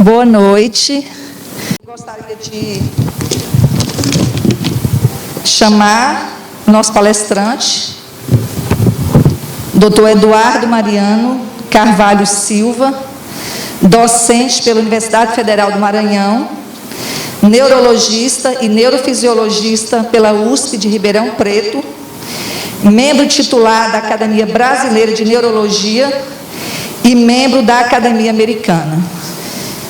Boa noite. Gostaria de chamar o nosso palestrante, Dr. Eduardo Mariano Carvalho Silva, docente pela Universidade Federal do Maranhão, neurologista e neurofisiologista pela USP de Ribeirão Preto, membro titular da Academia Brasileira de Neurologia e membro da Academia Americana.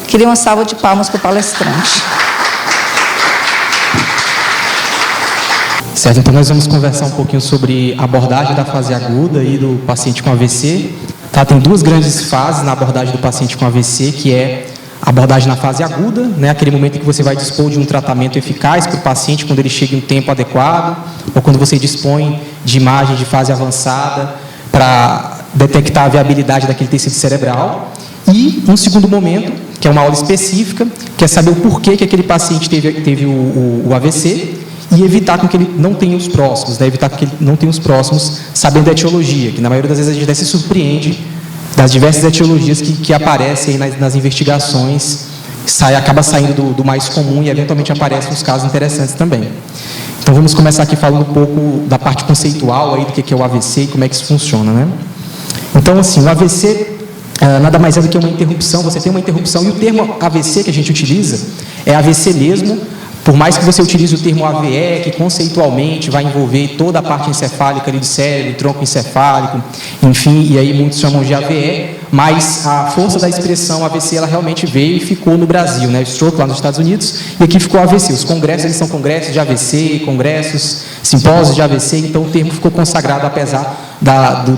Queria uma salva de palmas para o palestrante. Certo, então nós vamos conversar um pouquinho sobre a abordagem da fase aguda e do paciente com AVC. Tá, tem duas grandes fases na abordagem do paciente com AVC, que é a abordagem na fase aguda, né, aquele momento em que você vai dispor de um tratamento eficaz para o paciente quando ele chega em um tempo adequado, ou quando você dispõe de imagem de fase avançada para detectar a viabilidade daquele tecido cerebral. E um segundo momento, que é uma aula específica, que é saber o porquê que aquele paciente teve o AVC e evitar com que ele não tenha os próximos, né? Evitar que ele não tenha os próximos, sabendo a etiologia, que na maioria das vezes a gente até se surpreende das diversas etiologias que aparecem aí nas investigações, acaba saindo do mais comum e eventualmente aparecem uns casos interessantes também. Então vamos começar aqui falando um pouco da parte conceitual aí do que é o AVC e como é que isso funciona, né? Então, assim, o AVC nada mais é do que uma interrupção, você tem uma interrupção, e o termo AVC que a gente utiliza é AVC mesmo, por mais que você utilize o termo AVE, que conceitualmente vai envolver toda a parte encefálica ali do cérebro, tronco encefálico, enfim, e aí muitos chamam de AVE, mas a força da expressão AVC, ela realmente veio e ficou no Brasil, né? O stroke lá nos Estados Unidos, e aqui ficou AVC. Os congressos, eles são congressos de AVC, congressos, simpósios de AVC, então o termo ficou consagrado, apesar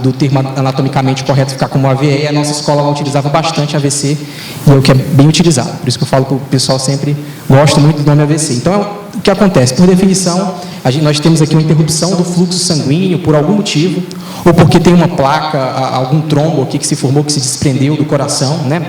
do termo anatomicamente correto ficar como AVE, e a nossa escola utilizava bastante AVC, e é o que é bem utilizado. Por isso que eu falo que o pessoal sempre gosta muito do nome AVC. Então, o que acontece? Por definição, nós temos aqui uma interrupção do fluxo sanguíneo por algum motivo, ou porque tem uma placa, algum trombo aqui que se formou, que se desprendeu do coração, né?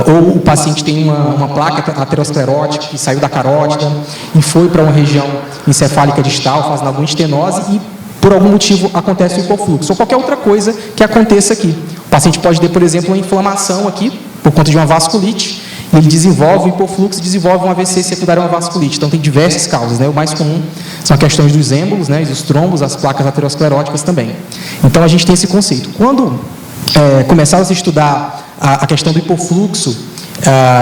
Ou o paciente tem uma placa aterosclerótica que saiu da carótida e foi para uma região encefálica distal, fazendo alguma estenose e, por algum motivo, acontece o hipofluxo, ou qualquer outra coisa que aconteça aqui. O paciente pode ter, por exemplo, uma inflamação aqui, por conta de uma vasculite, e ele desenvolve o hipofluxo e desenvolve um AVC secundário a uma vasculite. Então, tem diversas causas, né? O mais comum são as questões dos êmbolos, né? Os trombos, as placas ateroscleróticas também. Então, a gente tem esse conceito. Quando começaram a se estudar a questão do hipofluxo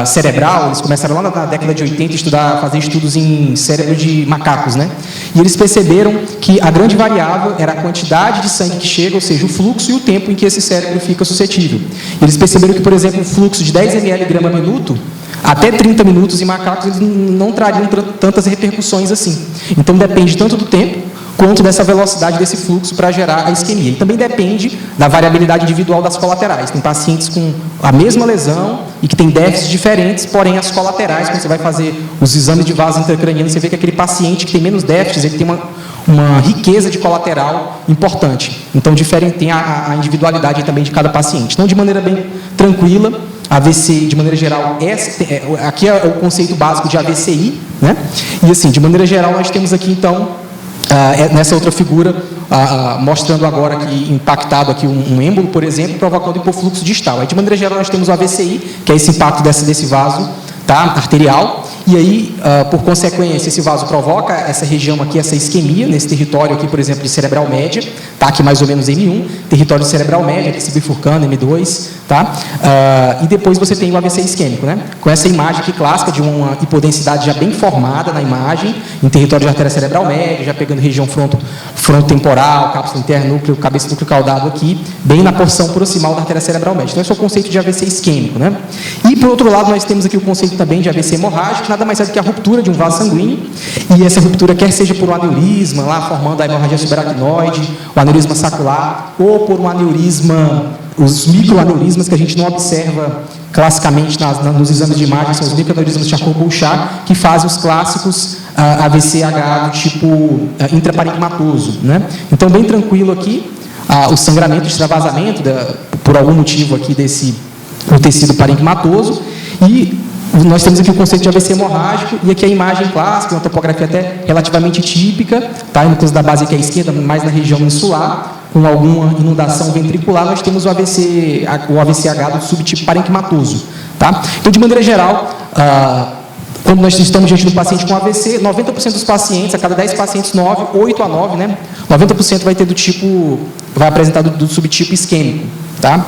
cerebral, eles começaram lá na década de 80 a fazer estudos em cérebro de macacos, né? E eles perceberam que a grande variável era a quantidade de sangue que chega, ou seja, o fluxo e o tempo em que esse cérebro fica suscetível. Eles perceberam que, por exemplo, um fluxo de 10 ml grama minuto, até 30 minutos em macacos, eles não trariam tantas repercussões assim. Então, depende tanto do tempo quanto dessa velocidade desse fluxo para gerar a isquemia. E também depende da variabilidade individual das colaterais. Tem pacientes com a mesma lesão e que tem déficits diferentes, porém as colaterais, quando você vai fazer os exames de vaso intracraniano, você vê que aquele paciente que tem menos déficits, ele tem uma riqueza de colateral importante. Então, tem a individualidade também de cada paciente. Então, de maneira bem tranquila, AVC, de maneira geral, aqui é o conceito básico de AVCI, né? E assim, de maneira geral, nós temos aqui, então, nessa outra figura, mostrando agora que impactado aqui um êmbolo, por exemplo, provocando hipofluxo distal. Aí, de maneira geral, nós temos o AVCI, que é esse impacto desse vaso, tá, arterial, e aí, por consequência, esse vaso provoca essa região aqui, essa isquemia, nesse território aqui, por exemplo, de cerebral média, tá, aqui mais ou menos M1, território de cerebral média, aqui se bifurcando, M2, tá? E depois você tem o AVC isquêmico, né? Com essa imagem aqui clássica de uma hipodensidade já bem formada na imagem, em território de artéria cerebral média, já pegando região frontotemporal, cápsula interna, núcleo, cabeça núcleo caudado aqui, bem na porção proximal da artéria cerebral média. Então, esse é o conceito de AVC isquêmico, né? E, por outro lado, nós temos aqui o conceito também de AVC hemorrágico, nada mais é do que a ruptura de um vaso sanguíneo, e essa ruptura quer seja por um aneurisma, lá formando a hemorragia subaracnoide, o aneurisma sacular, ou por um aneurisma, os microaneurismas que a gente não observa classicamente nos exames de imagem, são os microaneurismas de Charcot-Bouchard, que fazem os clássicos AVCH do tipo intraparenquimatoso, né? Então, bem tranquilo aqui, o sangramento, extravasamento, por algum motivo aqui do tecido parenquimatoso, e nós temos aqui o conceito de AVC hemorrágico, e aqui a imagem clássica, uma topografia até relativamente típica, tá? No caso da base aqui à esquerda, mais na região insular, com alguma inundação ventricular, nós temos o AVCH do subtipo parenquimatoso, Tá? Então, de maneira geral, quando nós estamos diante do paciente com AVC, 90% dos pacientes, a cada 10 pacientes, 8 a 9, né? 90% vai ter vai apresentar do subtipo isquêmico, tá?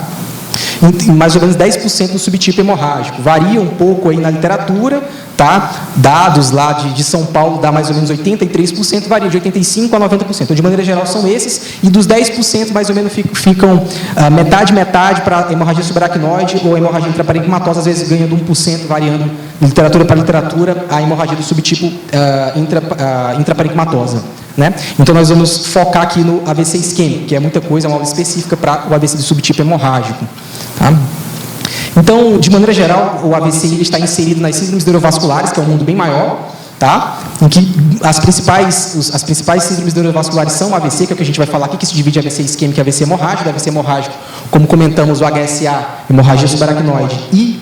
E mais ou menos 10% do subtipo hemorrágico. Varia um pouco aí na literatura, tá? Dados lá de São Paulo dá mais ou menos 83%, varia de 85% a 90%. Então, de maneira geral, são esses, e dos 10%, mais ou menos, ficam metade para hemorragia subaracnoide ou hemorragia intraparenquimatosa, às vezes ganha de 1%, variando de literatura para literatura, a hemorragia do subtipo intraparenquimatosa. Né? Então, nós vamos focar aqui no AVC isquêmico, que é muita coisa, é uma aula específica para o AVC do subtipo hemorrágico. Tá? Então, de maneira geral, o AVC ele está inserido nas síndromes neurovasculares, que é um mundo bem maior, tá? Em que as principais síndromes neurovasculares são o AVC, que é o que a gente vai falar aqui, que se divide em AVC isquêmico e AVC hemorrágico. AVC hemorrágico, como comentamos, o HSA, hemorragia subaracnoide, e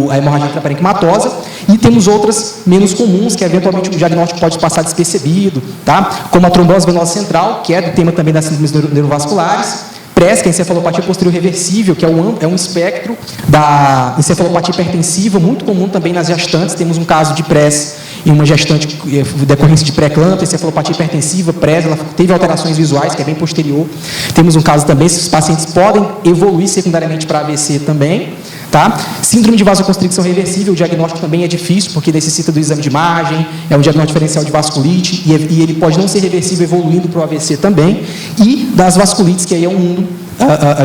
a hemorragia intraparenquimatosa. E temos outras menos comuns, que eventualmente o diagnóstico pode passar despercebido, tá? Como a trombose venosa central, que é do tema também das síndromes neurovasculares. PRES, que é a encefalopatia posterior reversível, que é um espectro da encefalopatia hipertensiva, muito comum também nas gestantes. Temos um caso de PRES em uma gestante decorrência de pré-eclâmpsia, encefalopatia hipertensiva, PRES, ela teve alterações visuais, que é bem posterior. Temos um caso também, esses pacientes podem evoluir secundariamente para AVC também. Tá? Síndrome de vasoconstricção reversível, o diagnóstico também é difícil, porque necessita do exame de imagem, é um diagnóstico diferencial de vasculite, e ele pode não ser reversível evoluindo para o AVC também, e das vasculites, que aí é um mundo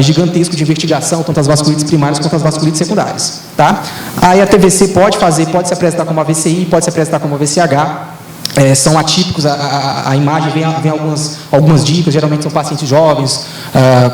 gigantesco de investigação, tanto as vasculites primárias quanto as vasculites secundárias. Tá? Aí a TVC pode se apresentar como AVCI, pode se apresentar como AVCH, são atípicos, a imagem vem algumas dicas, geralmente são pacientes jovens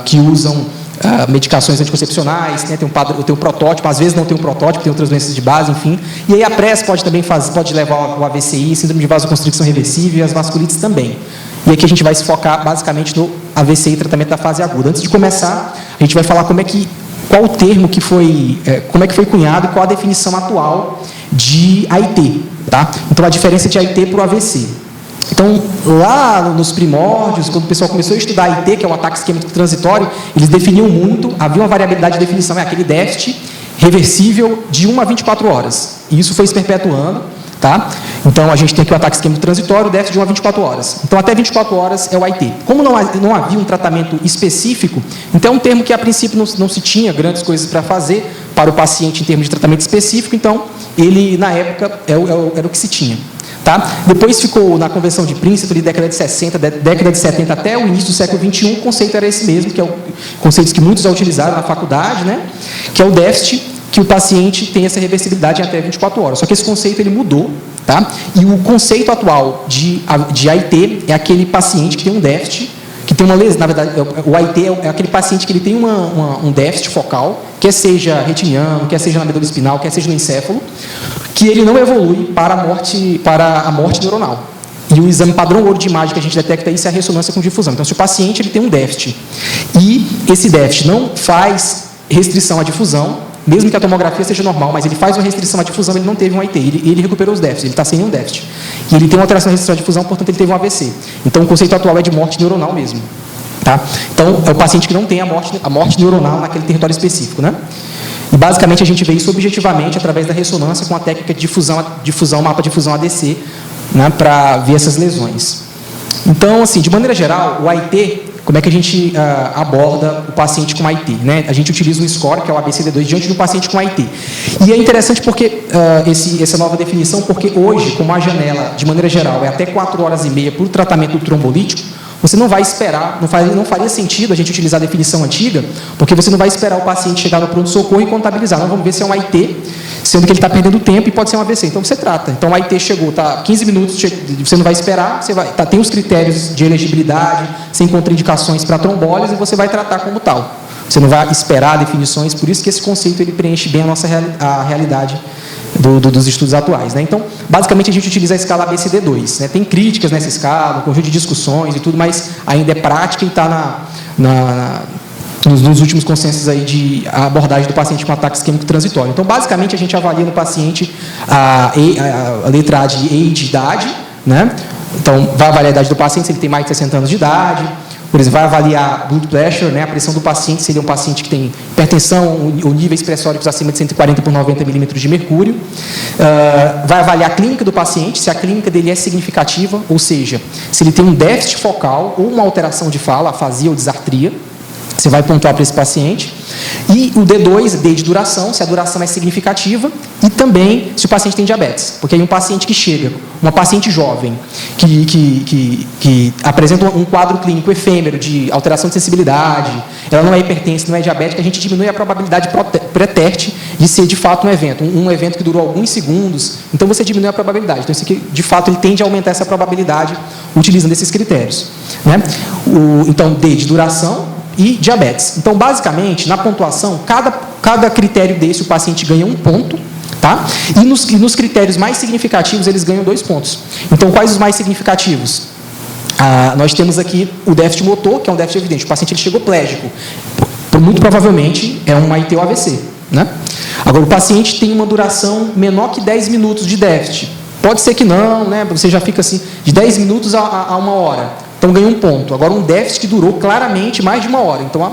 que usam medicações anticoncepcionais, né, tem um protótipo, às vezes não tem um protótipo, tem outras doenças de base, enfim. E aí a PRES pode levar o AVCI, síndrome de vasoconstricção reversível, e as vasculites também. E aqui a gente vai se focar basicamente no AVC e tratamento da fase aguda. Antes de começar, a gente vai falar qual o termo que foi, como é que foi cunhado e qual a definição atual de AIT, tá? Então, a diferença de AIT para o AVC. Então, lá nos primórdios, quando o pessoal começou a estudar AIT, que é o ataque isquêmico transitório, eles definiam muito, havia uma variabilidade de definição, é aquele déficit reversível de 1 a 24 horas. E isso foi se perpetuando, tá? Então, a gente tem aqui o ataque isquêmico transitório, o déficit de 1 a 24 horas. Então, até 24 horas é o AIT. Como não havia um tratamento específico, então é um termo que, a princípio, não se tinha grandes coisas para fazer para o paciente em termos de tratamento específico, então, ele, na época, era o que se tinha. Tá? Depois ficou na Convenção de Princeton, de década de 60, década de 70 até o início do século XXI, o conceito era esse mesmo, que é o conceito que muitos já utilizaram na faculdade, né? Que é o déficit, que o paciente tem essa reversibilidade em até 24 horas. Só que esse conceito ele mudou, tá? E o conceito atual de AIT é aquele paciente que tem um déficit, que tem uma lesão. Na verdade, o AIT é aquele paciente que ele tem um déficit focal, quer seja retiniano, quer seja na medula espinal, quer seja no encéfalo, que ele não evolui para a morte neuronal. E o exame padrão ouro de imagem que a gente detecta isso é a ressonância com difusão. Então, se o paciente ele tem um déficit e esse déficit não faz restrição à difusão, mesmo que a tomografia seja normal, mas ele faz uma restrição à difusão, ele não teve um AIT, ele recuperou os déficits, ele está sem nenhum déficit. E ele tem uma alteração na restrição à difusão, portanto, ele teve um AVC. Então, o conceito atual é de morte neuronal mesmo. Tá? Então, é o paciente que não tem a morte neuronal naquele território específico, né? E, basicamente, a gente vê isso objetivamente através da ressonância com a técnica de difusão mapa de difusão ADC, né, para ver essas lesões. Então, assim, de maneira geral, o AIT, como é que a gente aborda o paciente com AIT? Né? A gente utiliza um score, que é o ABCD2, diante do paciente com AIT. E é interessante porque essa nova definição, porque hoje, como a janela, de maneira geral, é até 4 horas e meia para o tratamento do trombolítico, você não vai esperar, não faria sentido a gente utilizar a definição antiga, porque você não vai esperar o paciente chegar no pronto-socorro e contabilizar. Não, vamos ver se é um AIT, sendo que ele está perdendo tempo e pode ser um AVC. Então, você trata. Então, o AIT chegou, está 15 minutos, você não vai esperar, tem os critérios de elegibilidade, sem contraindicações para trombólise, e você vai tratar como tal. Você não vai esperar definições, por isso que esse conceito ele preenche bem a realidade dos estudos atuais. Né? Então, basicamente, a gente utiliza a escala ABCD2. Né? Tem críticas nessa escala, um conjunto de discussões e tudo, mas ainda é prática e está nos últimos consensos aí de abordagem do paciente com ataque isquêmico transitório. Então, basicamente, a gente avalia no paciente a letra A de age, idade, né? Então, vai avaliar a idade do paciente, se ele tem mais de 60 anos de idade, por exemplo, vai avaliar blood pressure, né, a pressão do paciente, seria um paciente que tem hipertensão ou níveis pressóricos acima de 140 por 90 milímetros de mercúrio. Vai avaliar a clínica do paciente, se a clínica dele é significativa, ou seja, se ele tem um déficit focal ou uma alteração de fala, afasia ou disartria. Você vai pontuar para esse paciente. E o D2, D de duração, se a duração é significativa, e também se o paciente tem diabetes. Porque aí um paciente que chega, uma paciente jovem, que apresenta um quadro clínico efêmero de alteração de sensibilidade, ela não é hipertensa, não é diabética, a gente diminui a probabilidade pré-teste de ser de fato um evento. Um evento que durou alguns segundos, então você diminui a probabilidade. Então, isso aqui, de fato, ele tende a aumentar essa probabilidade utilizando esses critérios. Né? Então, D de duração e diabetes. Então, basicamente, na pontuação, cada critério desse, o paciente ganha 1 ponto, tá? E nos critérios mais significativos, eles ganham 2 pontos. Então, quais os mais significativos? Nós temos aqui o déficit motor, que é um déficit evidente. O paciente ele chegou plégico. Muito provavelmente é um AIT ou AVC, né? Agora, o paciente tem uma duração menor que 10 minutos de déficit. Pode ser que não, né? Você já fica assim, de 10 minutos a 1 hora. Então, ganha 1 ponto. Agora, um déficit que durou claramente mais de 1 hora. Então,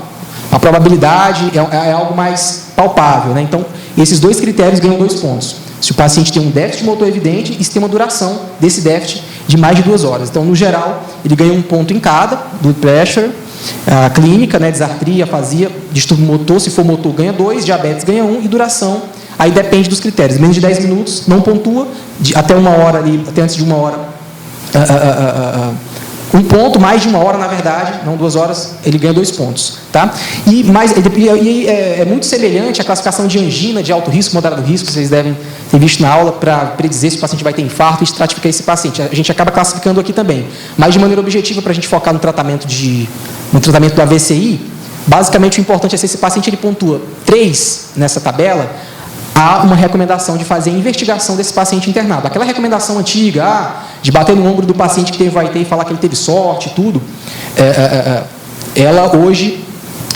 a probabilidade é algo mais palpável, né? Então, esses 2 critérios ganham 2 pontos. Se o paciente tem um déficit motor evidente e se tem uma duração desse déficit de mais de 2 horas. Então, no geral, ele ganha 1 ponto em cada, blood pressure, a clínica, né, disartria, afasia, distúrbio motor, se for motor ganha 2, diabetes ganha 1 e duração, aí depende dos critérios. Menos de 10 minutos, não pontua, até 1 hora ali, até antes de 1 hora, 1 ponto, mais de 1 hora, na verdade, não 2 horas, ele ganha 2 pontos. Tá? E é muito semelhante à classificação de angina de alto risco, moderado risco, vocês devem ter visto na aula, para predizer se o paciente vai ter infarto e estratificar esse paciente. A gente acaba classificando aqui também. Mas, de maneira objetiva, para a gente focar no tratamento do AVCI, basicamente o importante é se esse paciente ele pontua 3 nessa tabela, há uma recomendação de fazer a investigação desse paciente internado. Aquela recomendação antiga, de bater no ombro do paciente que teve AIT e falar que ele teve sorte e tudo, ela hoje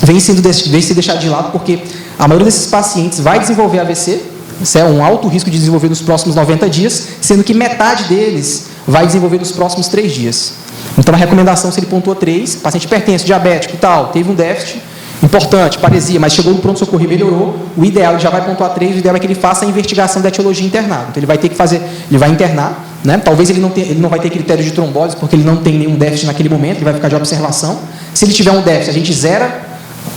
vem se deixar de lado, porque a maioria desses pacientes vai desenvolver AVC, isso é um alto risco de desenvolver nos próximos 90 dias, sendo que metade deles vai desenvolver nos próximos 3 dias. Então, a recomendação, se ele pontua 3, paciente hipertenso, diabético e tal, teve um déficit importante, paresia, mas chegou no pronto-socorro e melhorou, o ideal, ele já vai pontuar 3, o ideal é que ele faça a investigação da etiologia internada. Então, ele vai ter que fazer, ele vai internar, né? Talvez ele não vai ter critério de trombose, porque ele não tem nenhum déficit naquele momento, ele vai ficar de observação. Se ele tiver um déficit, a gente zera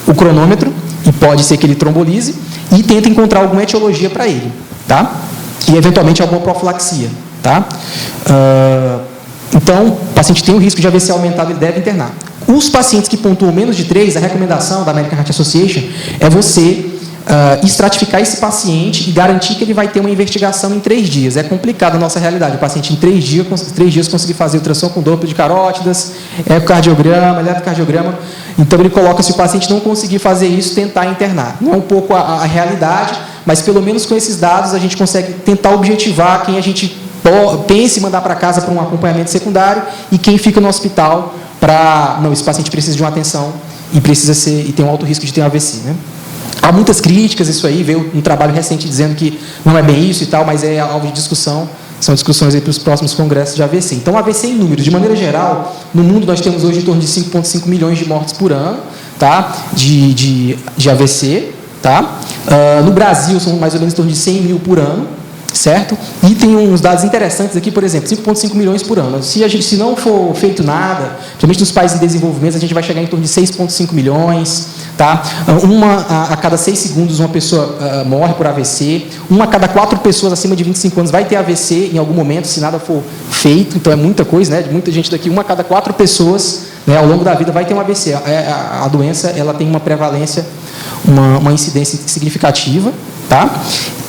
o cronômetro, e pode ser que ele trombolize, e tenta encontrar alguma etiologia para ele, tá? E, eventualmente, alguma profilaxia, tá? Então, o paciente tem um risco de AVC aumentado, ele deve internar. Os pacientes que pontuam menos de 3, a recomendação da American Heart Association é você estratificar esse paciente e garantir que ele vai ter uma investigação em 3 dias. É complicado a nossa realidade. O paciente em 3 dias conseguir fazer ultrassom com Doppler de carótidas, ecocardiograma, eletrocardiograma. Então, ele coloca, se o paciente não conseguir fazer isso, tentar internar. Não é um pouco a realidade, mas pelo menos com esses dados a gente consegue tentar objetivar quem a gente pense em mandar para casa para um acompanhamento secundário e quem fica no hospital para... Não, esse paciente precisa de uma atenção e tem um alto risco de ter um AVC, né? Há muitas críticas, isso aí, veio um trabalho recente dizendo que não é bem isso e tal, mas é alvo de discussão, são discussões aí para os próximos congressos de AVC. Então, AVC em números, de maneira geral, no mundo nós temos hoje em torno de 5,5 milhões de mortes por ano, tá? de AVC, tá? No Brasil, são mais ou menos em torno de 100 mil por ano, certo? E tem uns dados interessantes aqui, por exemplo, 5,5 milhões por ano. Se não for feito nada, principalmente nos países em desenvolvimento, a gente vai chegar em torno de 6,5 milhões, tá? A cada 6 segundos uma pessoa morre por AVC, uma a cada 4 pessoas acima de 25 anos vai ter AVC em algum momento, se nada for feito, então é muita coisa, né? Muita gente daqui, uma a cada 4 pessoas, né, ao longo da vida vai ter um AVC. A doença, ela tem uma prevalência, uma incidência significativa, tá?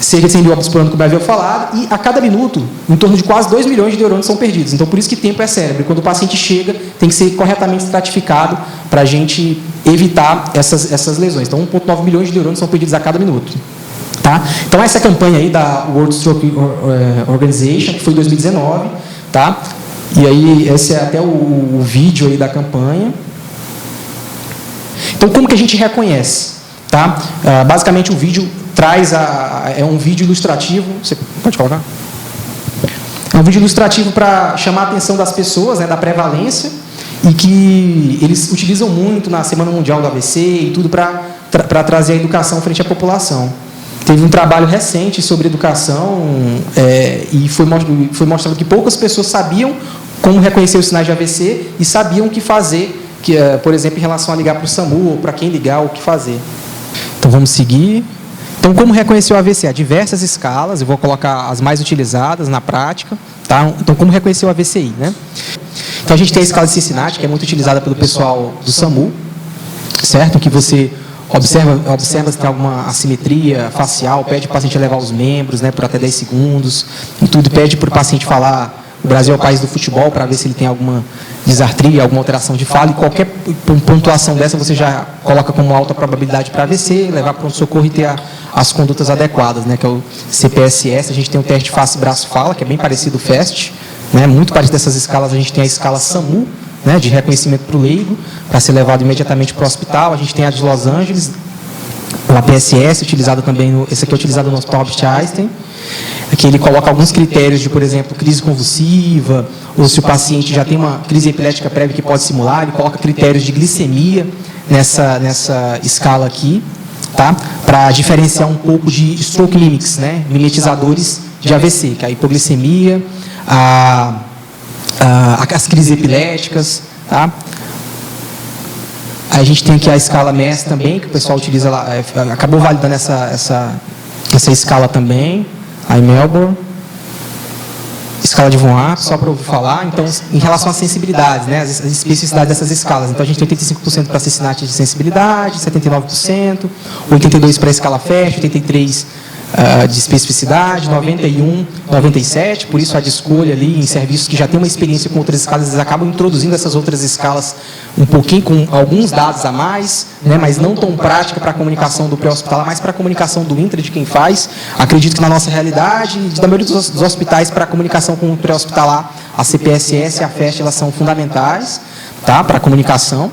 Cerca de 100 mil óbitos por ano, como eu havia falado, e a cada minuto, em torno de quase 2 milhões de neurônios são perdidos. Então, por isso que tempo é cérebro. Quando o paciente chega, tem que ser corretamente estratificado para a gente evitar essas lesões. Então, 1,9 milhões de neurônios são perdidos a cada minuto. Tá? Então, essa campanha aí da World Stroke Organization, que foi em 2019, tá? E aí, esse é até o vídeo aí da campanha. Então, como que a gente reconhece? Tá? Basicamente, o vídeo é um vídeo ilustrativo. Você pode colocar? É um vídeo ilustrativo para chamar a atenção das pessoas, né, da prevalência. e que eles utilizam muito na Semana Mundial do AVC e tudo para trazer a educação frente à população. Teve um trabalho recente sobre educação e foi mostrado que poucas pessoas sabiam como reconhecer os sinais de AVC e sabiam o que fazer, por exemplo, em relação a ligar para o SAMU ou para quem ligar, o que fazer. Então, vamos seguir. Então, como reconhecer o AVC? Há diversas escalas, eu vou colocar as mais utilizadas na prática. Tá? Então, como reconhecer o AVCI? Né? Então, a gente tem a escala de Cincinnati, que é muito utilizada pelo pessoal do SAMU, certo? Que você observa se tem alguma assimetria facial, pede para o paciente levar os membros, né, por até 10 segundos, e tudo, pede para o paciente falar: o Brasil é o país do futebol, para ver se ele tem alguma disartria, alguma alteração de fala, e qualquer pontuação dessa você já coloca como alta probabilidade para AVC, levar para pronto-socorro e ter as condutas adequadas, né, que é o CPSS. A gente tem o teste face, braço, fala, que é bem parecido do FAST, né, muito parecido dessas escalas. A gente tem a escala SAMU, né, de reconhecimento para o leigo, para ser levado imediatamente para o hospital. A gente tem a de Los Angeles, o APSS, utilizado também, esse aqui é utilizado no Hospital Albert Einstein, que ele coloca alguns critérios de, por exemplo, crise convulsiva, ou se o paciente já tem uma crise epilética prévia que pode simular, ele coloca critérios de glicemia nessa escala aqui, tá? Para diferenciar um pouco de stroke mimics, né, mimetizadores de AVC, que é a hipoglicemia, as crises epiléticas, tá? Aí a gente tem aqui a escala MES também, que o pessoal utiliza lá, acabou validando essa escala também, a Melbourne, escala de Von App, só para ouvir falar. Então, em relação às sensibilidades, né, as especificidades dessas escalas, então a gente tem 85% para Cincinnati de sensibilidade, 79%, 82% para a escala FAST, 83% de especificidade, 91, 97, por isso a de escolha ali em serviços que já têm uma experiência com outras escalas, eles acabam introduzindo essas outras escalas um pouquinho com alguns dados a mais, né, mas não tão prática para a comunicação do pré-hospitalar, mas para a comunicação do intra de quem faz. Acredito que na nossa realidade, da maioria dos hospitais, para a comunicação com o pré-hospitalar, a CPSS e a FAST, elas são fundamentais, tá, para a comunicação.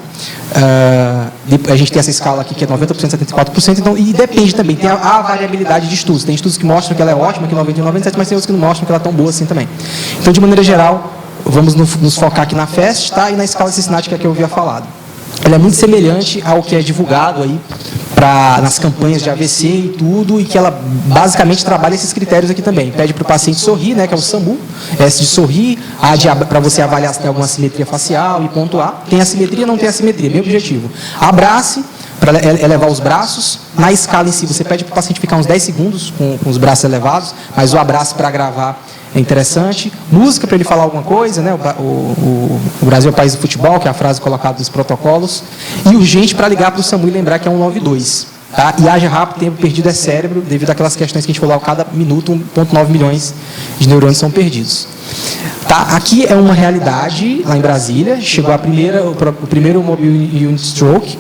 A gente tem essa escala aqui que é 90%, 74%, então, e depende também, tem a variabilidade de estudos. Tem estudos que mostram que ela é ótima, que 90% e 97%, mas tem outros que não mostram que ela é tão boa assim também. Então, de maneira geral, vamos nos focar aqui na FAST, tá, e na escala de Cincinnati, que é a que eu havia falado. Ela é muito semelhante ao que é divulgado aí nas campanhas de AVC e tudo, e que ela basicamente trabalha esses critérios aqui também. Pede para o paciente sorrir, né, que é o SAMU, S de sorrir, A de para você avaliar se tem alguma assimetria facial e pontuar. Tem assimetria, não tem assimetria, bem objetivo. Abrace, para elevar os braços. Na escala em si, você pede para o paciente ficar uns 10 segundos com os braços elevados, mas o abraço para gravar é interessante. Música para ele falar alguma coisa, né? O Brasil é o país do futebol, que é a frase colocada nos protocolos. E urgente para ligar para o SAMU e lembrar que é 192. Tá? E haja rápido, tempo perdido é cérebro, devido àquelas questões que a gente falou, cada minuto 1,9 milhões de neurônios são perdidos. Tá? Aqui é uma realidade, lá em Brasília, chegou o primeiro Mobile Unit Stroke,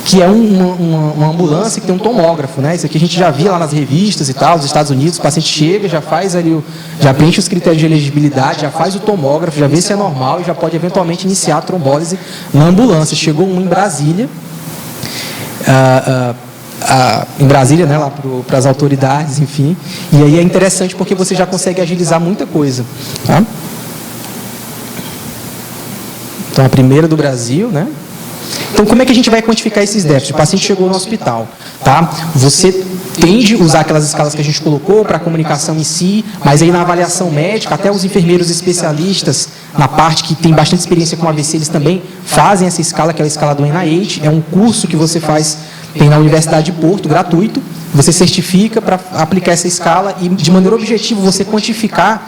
que é uma ambulância que tem um tomógrafo, né? Isso aqui a gente já via lá nas revistas e tal, nos Estados Unidos, o paciente chega, já faz ali, já preenche os critérios de elegibilidade, já faz o tomógrafo, já vê se é normal e já pode eventualmente iniciar a trombólise na ambulância. Chegou um em Brasília, né, lá para as autoridades, enfim, e aí é interessante porque você já consegue agilizar muita coisa, tá? Então, a primeira do Brasil, né? Então, como é que a gente vai quantificar esses déficits? O paciente chegou no hospital, tá? Você tende a usar aquelas escalas que a gente colocou para a comunicação em si, mas aí na avaliação médica, até os enfermeiros especialistas, na parte que tem bastante experiência com AVC, eles também fazem essa escala, que é a escala do NIH, é um curso que você faz, tem na Universidade de Porto, gratuito, você certifica para aplicar essa escala e, de maneira objetiva, você quantificar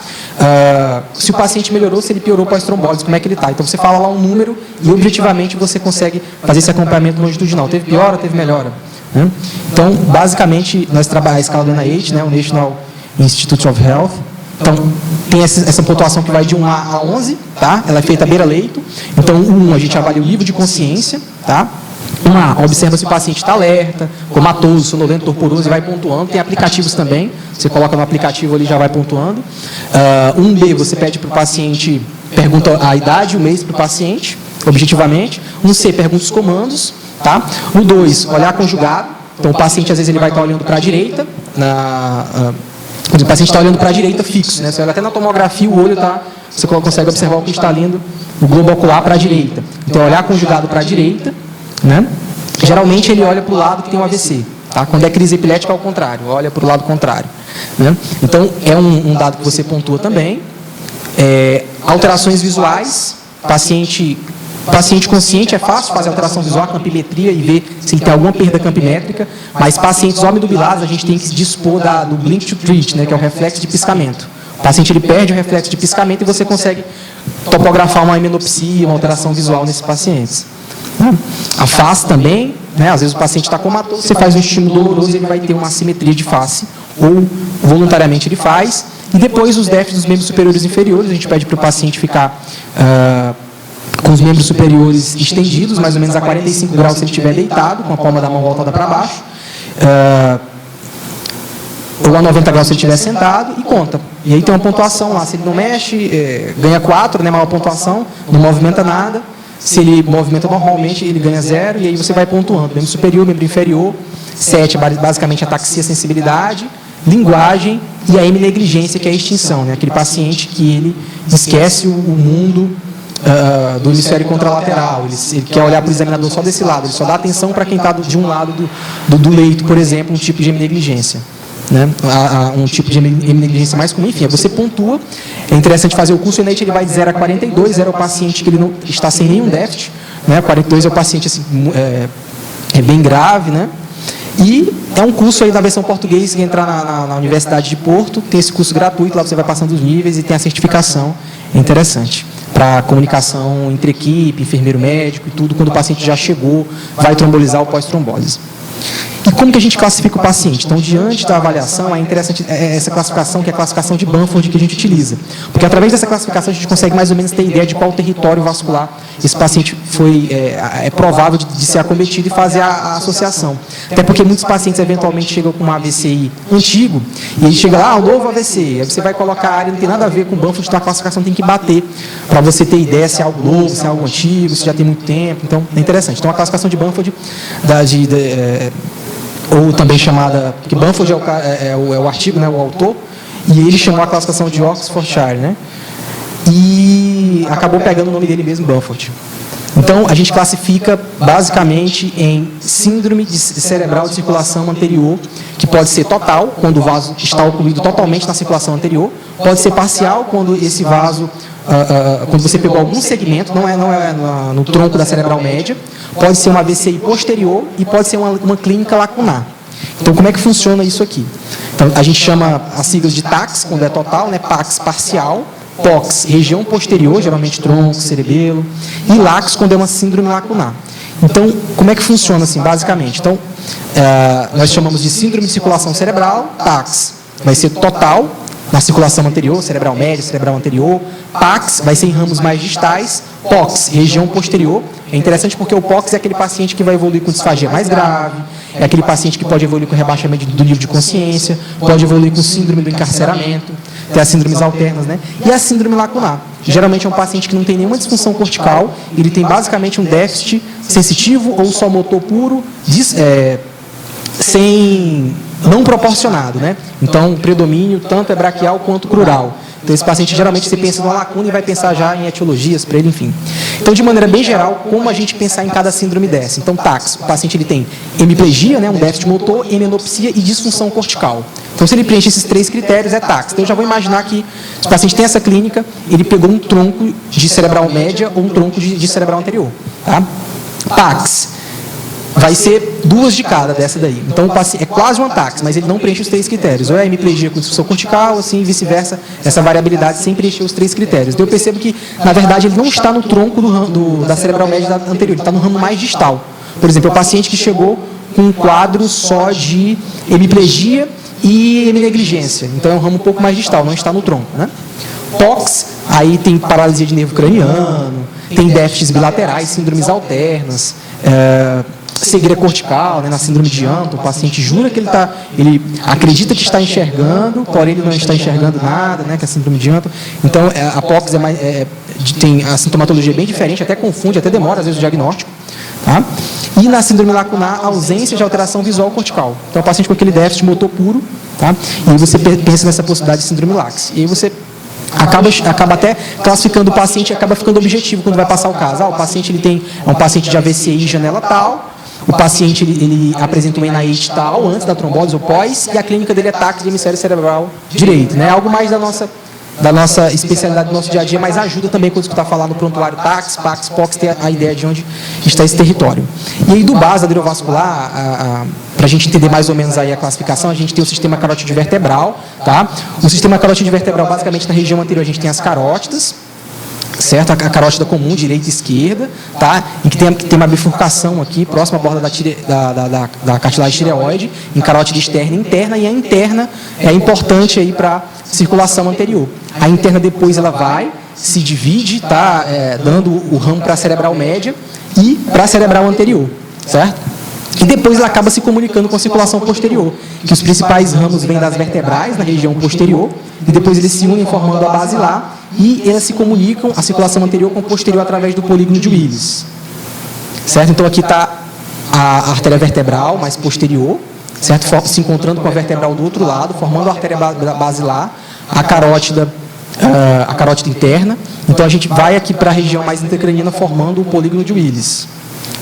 se o paciente melhorou, se ele piorou pós-trombólise, como é que ele está. Então, você fala lá um número e, objetivamente, você consegue fazer esse acompanhamento longitudinal. Teve piora, teve melhora? Né? Então, basicamente, nós trabalhamos a escala do NIH, né, o National Institute of Health. Então, tem essa pontuação que vai de 1 a 11, tá? Ela é feita à beira-leito. Então, 1, a gente avalia o nível de consciência, tá? 1A, observa se o paciente está alerta, comatoso, sonolento, torporoso, e vai pontuando. Tem aplicativos também, você coloca no aplicativo ali e já vai pontuando. 1B, você pede para o paciente, pergunta a idade e o mês para o paciente, objetivamente. 1C, pergunta os comandos, tá? 2, olhar conjugado. Então, o paciente, às vezes, ele vai estar olhando para a direita, o paciente está olhando para a direita fixo, né? Você olha até na tomografia, o olho está, você consegue observar o cristalino o globo ocular para a direita. Então, olhar conjugado para a direita, né? Geralmente ele olha para o lado que tem um AVC. Tá? Quando é crise epilética, é ao contrário, olha para o lado contrário. Né? Então, é um dado que você pontua também. Alterações visuais, paciente consciente é fácil fazer alteração visual, campimetria e ver se ele tem alguma perda campimétrica, mas pacientes omnidubulados a gente tem que se dispor do blink to treat, né, que é o reflexo de piscamento. O paciente ele perde o reflexo de piscamento e você consegue topografar uma hemenopsia, uma alteração visual nesses pacientes. A face também, né, às vezes o paciente está comatoso, você faz um estímulo doloroso e ele vai ter uma assimetria de face, ou voluntariamente ele faz, e depois os déficits dos membros superiores e inferiores, a gente pede para o paciente ficar com os membros superiores estendidos, mais ou menos a 45 graus se ele estiver deitado, com a palma da mão voltada para baixo, ou a 90 graus se ele estiver sentado, e conta. E aí tem uma pontuação lá, se ele não mexe, ganha 4, né, maior pontuação, não movimenta nada. Se ele movimenta normalmente, ele ganha 0, e aí você vai pontuando. Membro superior, membro inferior, 7, basicamente ataxia, sensibilidade, linguagem, e a heminegligência, que é a extinção, né? Aquele paciente que ele esquece o mundo do hemisfério contralateral, ele quer olhar para o examinador só desse lado, ele só dá atenção para quem está de um lado do leito, por exemplo, um tipo de heminegligência. Né? Um tipo de heminegligência mais comum, enfim, você pontua. É interessante fazer o curso ENAIT, ele vai de 0 a 42, 0 é o paciente que ele não está sem nenhum déficit, né? 42 é o paciente assim, é bem grave, né? E é um curso aí da versão português que entra na Universidade de Porto, tem esse curso gratuito, lá você vai passando os níveis e tem a certificação, é interessante, para comunicação entre equipe, enfermeiro médico e tudo, quando o paciente já chegou, vai trombolizar ou pós-trombólise. E como que a gente classifica o paciente? Então, diante da avaliação, é interessante essa classificação, que é a classificação de Banford que a gente utiliza. Porque através dessa classificação a gente consegue mais ou menos ter ideia de qual território vascular esse paciente foi provável de ser acometido e fazer a associação. Até porque muitos pacientes eventualmente chegam com um AVCI antigo, e ele chega lá, o novo AVC, aí você vai colocar a área, não tem nada a ver com o Banford, então a classificação tem que bater para você ter ideia se é algo novo, se é algo antigo, se já tem muito tempo. Então, é interessante. Então, a classificação de Banford ou também chamada, que Banford é o artigo, né, o autor, e ele chamou a classificação de Oxfordshire, né, e acabou pegando o nome dele mesmo, Banford. Então, a gente classifica basicamente em síndrome cerebral de circulação anterior, que pode ser total, quando o vaso está ocluído totalmente na circulação anterior, pode ser parcial, quando esse vaso, quando você pegou algum segmento, não é no tronco da cerebral média, pode ser uma AVCI posterior e pode ser uma clínica lacunar. Então, como é que funciona isso aqui? Então, a gente chama as siglas de TAX, quando é total, né? PAX parcial, POX, região posterior, geralmente tronco, cerebelo, e LAX, quando é uma síndrome lacunar. Então, como é que funciona assim, basicamente? Então, nós chamamos de síndrome de circulação cerebral, TAX, vai ser total, na circulação anterior, cerebral média, cerebral anterior, PAX, vai ser em ramos mais distais, POX, região posterior. É interessante porque o POX é aquele paciente que vai evoluir com disfagia mais grave, é aquele paciente que pode evoluir com rebaixamento do nível de consciência, pode evoluir com síndrome do encarceramento, tem as síndromes alternas, né? E a síndrome lacunar. Geralmente é um paciente que não tem nenhuma disfunção cortical, ele tem basicamente um déficit sensitivo ou só motor puro, não proporcionado, né? Então, o predomínio tanto é braquial quanto crural. Então, esse paciente, geralmente, você pensa numa lacuna e vai pensar já em etiologias para ele, enfim. Então, de maneira bem geral, como a gente pensar em cada síndrome dessa? Então, TAX, o paciente ele tem hemiplegia, né, um déficit motor, hemenopsia e disfunção cortical. Então, se ele preenche esses 3 critérios, é TAX. Então, eu já vou imaginar que se o paciente tem essa clínica, ele pegou um tronco de cerebral média ou um tronco de cerebral anterior. Tá? PAX. Vai ser 2 de cada dessa daí. Então, é quase um TAX, mas ele não preenche os 3 critérios. Ou é hemiplegia com disfunção cortical, assim, vice-versa, essa variabilidade sem preencher os 3 critérios. Então, eu percebo que, na verdade, ele não está no tronco da cerebral média anterior, ele está no ramo mais distal. Por exemplo, o paciente que chegou com um quadro só de hemiplegia e heminegligência. Então, é um ramo um pouco mais distal, não está no tronco, né? POX, aí tem paralisia de nervo craniano, tem déficits bilaterais, síndromes alternas, cegueira cortical, né, na síndrome de Anton, o paciente jura que ele acredita que está enxergando, porém ele não está enxergando nada, né, que é a síndrome de Anton. Então, a POX tem a sintomatologia bem diferente, até confunde, até demora às vezes o diagnóstico. Tá? E na síndrome lacunar, ausência de alteração visual cortical. Então, o paciente com aquele déficit motor puro, tá? E aí você pensa nessa possibilidade de síndrome LAX. E aí você acaba até classificando o paciente, acaba ficando objetivo quando vai passar o caso. O paciente é um paciente de AVCI janela tal, o paciente ele apresenta um NIH tal, antes da trombose ou pós, e a clínica dele é TAC de hemisfério cerebral direito, né? Algo mais da nossa especialidade do nosso dia a dia, mas ajuda também quando escutar falar no prontuário TACS, PACS, POCS, ter a ideia de onde está esse território. E aí do base adrenovascular, para a gente entender mais ou menos aí a classificação, a gente tem o sistema carótido vertebral, tá? O sistema carótido vertebral, basicamente na região anterior a gente tem as carótidas, certo? A carótida comum, direita e esquerda, tá? Em que tem uma bifurcação aqui, próxima à borda da cartilagem tireoide, em carótida externa e interna, e a interna é importante aí para circulação anterior. A interna depois ela vai, se divide, tá? Dando o ramo para a cerebral média e para a cerebral anterior, certo? E depois ela acaba se comunicando com a circulação posterior, que os principais ramos vêm das vertebrais, na região posterior, e depois eles se unem formando a basilar, e elas se comunicam, a circulação anterior com a posterior, através do polígono de Willis. Certo? Então aqui está a artéria vertebral mais posterior, certo? Se encontrando com a vertebral do outro lado, formando a artéria basilar, a carótida interna. Então a gente vai aqui para a região mais intracraniana, formando o polígono de Willis.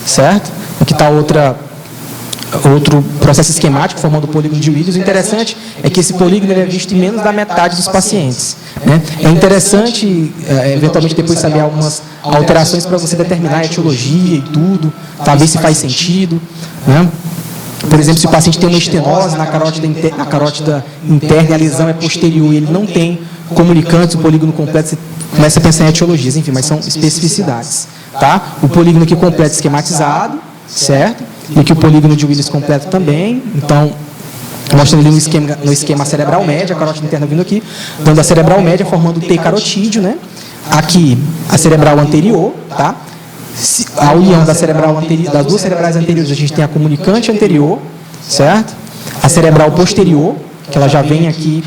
Certo? Aqui está outro processo esquemático formando o polígono de Willis. O interessante é que esse polígono ele é visto em menos da metade dos pacientes, né? É interessante, eventualmente, depois saber algumas alterações para você determinar a etiologia e tudo, ver se faz sentido, né? Por exemplo, se o paciente tem uma estenose na carótida interna e a lesão é posterior e ele não tem comunicantes, o polígono completo, você começa a pensar em etiologias, enfim, mas são especificidades. Tá? O polígono aqui completo esquematizado, certo? E aqui o polígono de Willis completo também. Então, mostrando ali no esquema cerebral média, a carótida interna vindo aqui, dando a cerebral média, formando o T carotídeo, né? Aqui, a cerebral anterior, tá? A união da cerebral anterior, das duas cerebrais anteriores, a gente tem a comunicante anterior, certo? A cerebral posterior, que ela já vem aqui,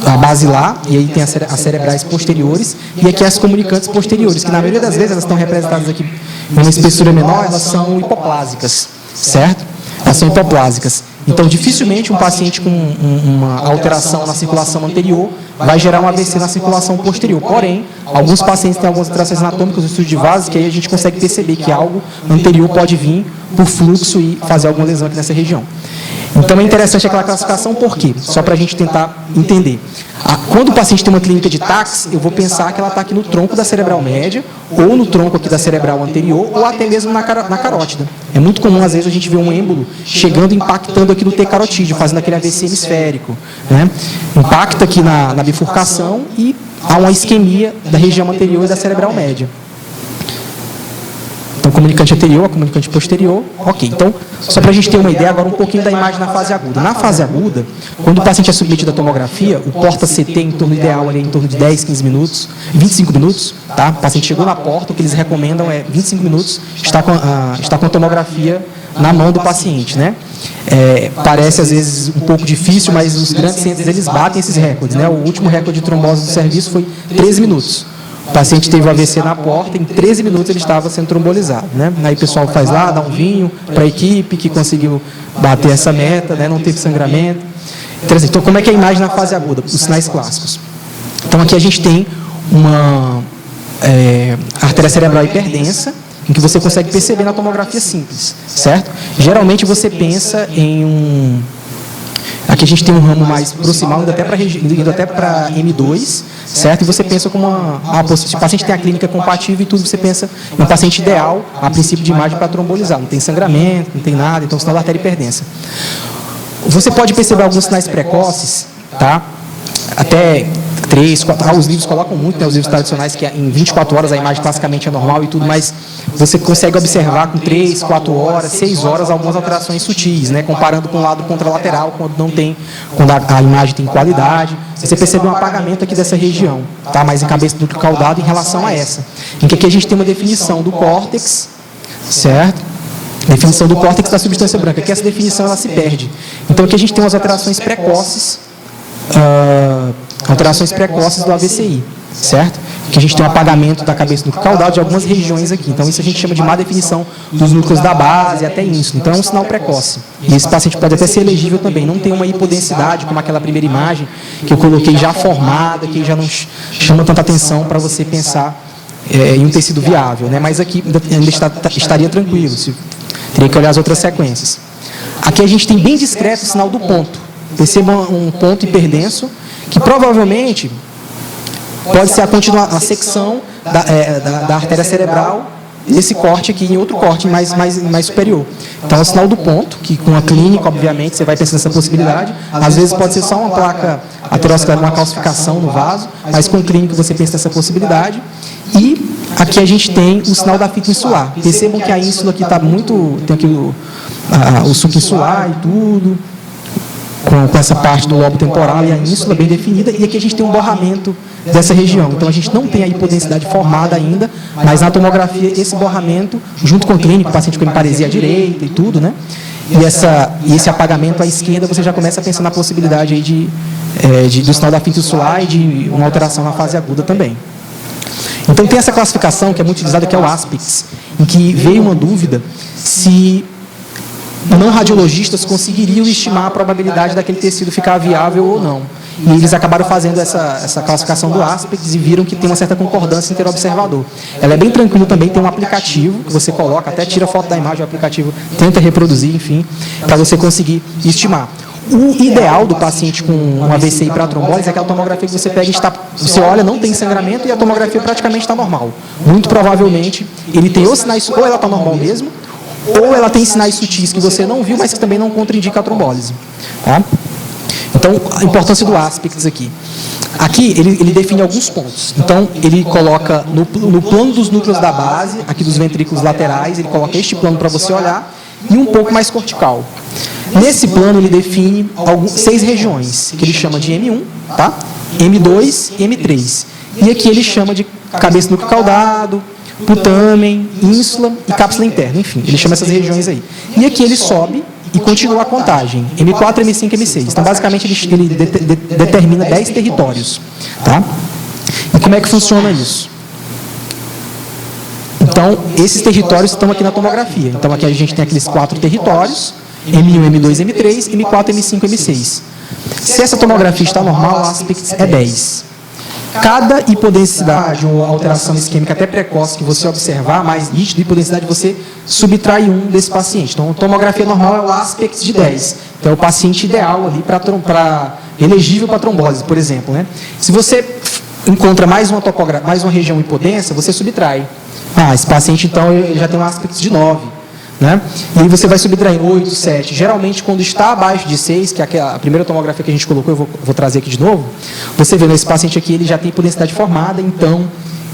a basilar, e aí tem as cerebrais posteriores, e aqui as comunicantes posteriores, que na maioria das vezes elas estão representadas aqui em uma espessura menor, elas são hipoplásicas, certo? Elas são hipoplásicas. Então, dificilmente um paciente com uma alteração na circulação anterior vai gerar um AVC na circulação posterior. Porém, alguns pacientes têm algumas alterações anatômicas no estudo de vasos, que aí a gente consegue perceber que algo anterior pode vir por fluxo e fazer alguma lesão aqui nessa região. Então, é interessante aquela classificação, por quê? Só para a gente tentar entender. Quando o paciente tem uma clínica de TACS, eu vou pensar que ela está aqui no tronco da cerebral média, ou no tronco aqui da cerebral anterior, ou até mesmo na carótida. É muito comum, às vezes, a gente ver um êmbolo chegando, impactando aqui no T carotídeo, fazendo aquele AVC hemisférico, né? Impacta aqui na bifurcação e há uma isquemia da região anterior e da cerebral média. Então, comunicante anterior, comunicante posterior, ok. Então, só para a gente ter uma ideia agora um pouquinho da imagem na fase aguda. Na fase aguda, quando o paciente é submetido à tomografia, o porta-CT em torno ideal ali, em torno de 10, 15 minutos, 25 minutos, tá? O paciente chegou na porta, o que eles recomendam é 25 minutos, está com a tomografia na mão do paciente, né? Parece às vezes um pouco difícil, mas os grandes centros eles batem esses recordes, né? O último recorde de trombose do serviço foi 13 minutos. O paciente teve o AVC na porta, em 13 minutos ele estava sendo trombolizado, né? Aí o pessoal faz lá, dá um vinho para a equipe que conseguiu bater essa meta, né? Não teve sangramento. Então, como é que é a imagem na fase aguda? Os sinais clássicos. Então, aqui a gente tem uma artéria cerebral hiperdensa, em que você consegue perceber na tomografia simples, certo? Geralmente você pensa em aqui a gente tem um ramo mais proximal, indo até para M2, certo? E você pensa como se o paciente tem a clínica compatível e tudo, você pensa em um paciente ideal, a princípio de imagem para trombolizar. Não tem sangramento, não tem nada, então sinal da artéria hiperdensa. Você pode perceber alguns sinais precoces, tá? Até 3, 4, os livros colocam muito, né, os livros tradicionais, que em 24 horas a imagem classicamente é normal e tudo, mas você consegue observar com 3, 4 horas, 6 horas algumas alterações sutis, né, comparando com o lado contralateral, quando a imagem tem qualidade, você percebe um apagamento aqui dessa região, tá, mais em cabeça do caudado em relação a essa, em que aqui a gente tem uma definição do córtex, certo? Definição do córtex da substância branca, que essa definição ela se perde. Então aqui a gente tem umas alterações precoces do AVCI, certo? que a gente tem um apagamento da cabeça do núcleo caudado de algumas regiões aqui. Então, isso a gente chama de má definição dos núcleos da base até ínsula. Então, é um sinal precoce. E esse paciente pode até ser elegível também. Não tem uma hipodensidade, como aquela primeira imagem que eu coloquei já formada, que já não chama tanta atenção para você pensar em um tecido viável, né? Mas aqui ainda estaria tranquilo, teria que olhar as outras sequências. Aqui a gente tem bem discreto o sinal do ponto. Perceba um ponto hiperdenso, que provavelmente pode ser a secção da artéria cerebral, esse corte aqui em outro corte mais superior. Então, é o sinal do ponto, que com a clínica, obviamente, você vai pensar nessa possibilidade. Às vezes pode ser só uma placa aterosclerótica, uma calcificação no vaso, mas com clínica você pensa nessa possibilidade. E aqui a gente tem o sinal da fita insular. Percebam que a ínsula aqui está muito... Tem aqui o suco insular e tudo, com essa parte do lobo temporal e a ínsula bem definida. E aqui a gente tem um borramento dessa região. Então, a gente não tem a hipodensidade formada ainda, mas na tomografia, esse borramento, junto com o clínico, o paciente com hemiparesia à direita e tudo, né? E esse apagamento à esquerda, você já começa a pensar na possibilidade aí do sinal da fita insular e de uma alteração na fase aguda também. Então, tem essa classificação que é muito utilizada, que é o ASPEX, em que veio uma dúvida se não radiologistas conseguiriam estimar a probabilidade daquele tecido ficar viável ou não. E eles acabaram fazendo essa classificação do ASPEX e viram que tem uma certa concordância interobservador. Ela é bem tranquila também, tem um aplicativo que você coloca, até tira foto da imagem, o aplicativo tenta reproduzir, enfim, para você conseguir estimar. O ideal do paciente com um AVC e paratrombólise é aquela tomografia que você pega e você olha, não tem sangramento e a tomografia praticamente está normal. Muito provavelmente ele tem ou sinais, ou ela está normal mesmo, ou ela tem sinais sutis que você não viu, mas que também não contraindica a trombólise. Tá? Então, a importância do ASPEX aqui. Aqui, ele define alguns pontos. Então, ele coloca no plano dos núcleos da base, aqui dos ventrículos laterais, ele coloca este plano para você olhar, e um pouco mais cortical. Nesse plano, ele define 6 regiões, que ele chama de M1, tá? M2 e M3. E aqui ele chama de cabeça do núcleo caudado, putamen, ínsula e cápsula interna, enfim, ele chama essas regiões aí. E aqui ele sobe e continua a contagem, M4, M5, M6. Então, basicamente, ele determina 10 territórios. Tá? E como é que funciona isso? Então, esses territórios estão aqui na tomografia. Então, aqui a gente tem aqueles 4 territórios, M1, M2, M3, M4, M5, M6. Se essa tomografia está normal, o ASPEX é 10. Cada hipodensidade ou alteração isquêmica até precoce que você observar, mais nítido, hipodensidade, você subtrai um desse paciente. Então, a tomografia normal é o ASPEX de 10. Então, é o paciente ideal ali elegível para trombose, por exemplo. Né? Se você encontra mais uma região hipodensa, você subtrai. Esse paciente, então, ele já tem um ASPEX de 9. Né? E aí você vai subtrair 8, 7. Geralmente, quando está abaixo de 6, que é a primeira tomografia que a gente colocou, eu vou trazer aqui de novo, você vê nesse paciente aqui, ele já tem hipodensidade formada, então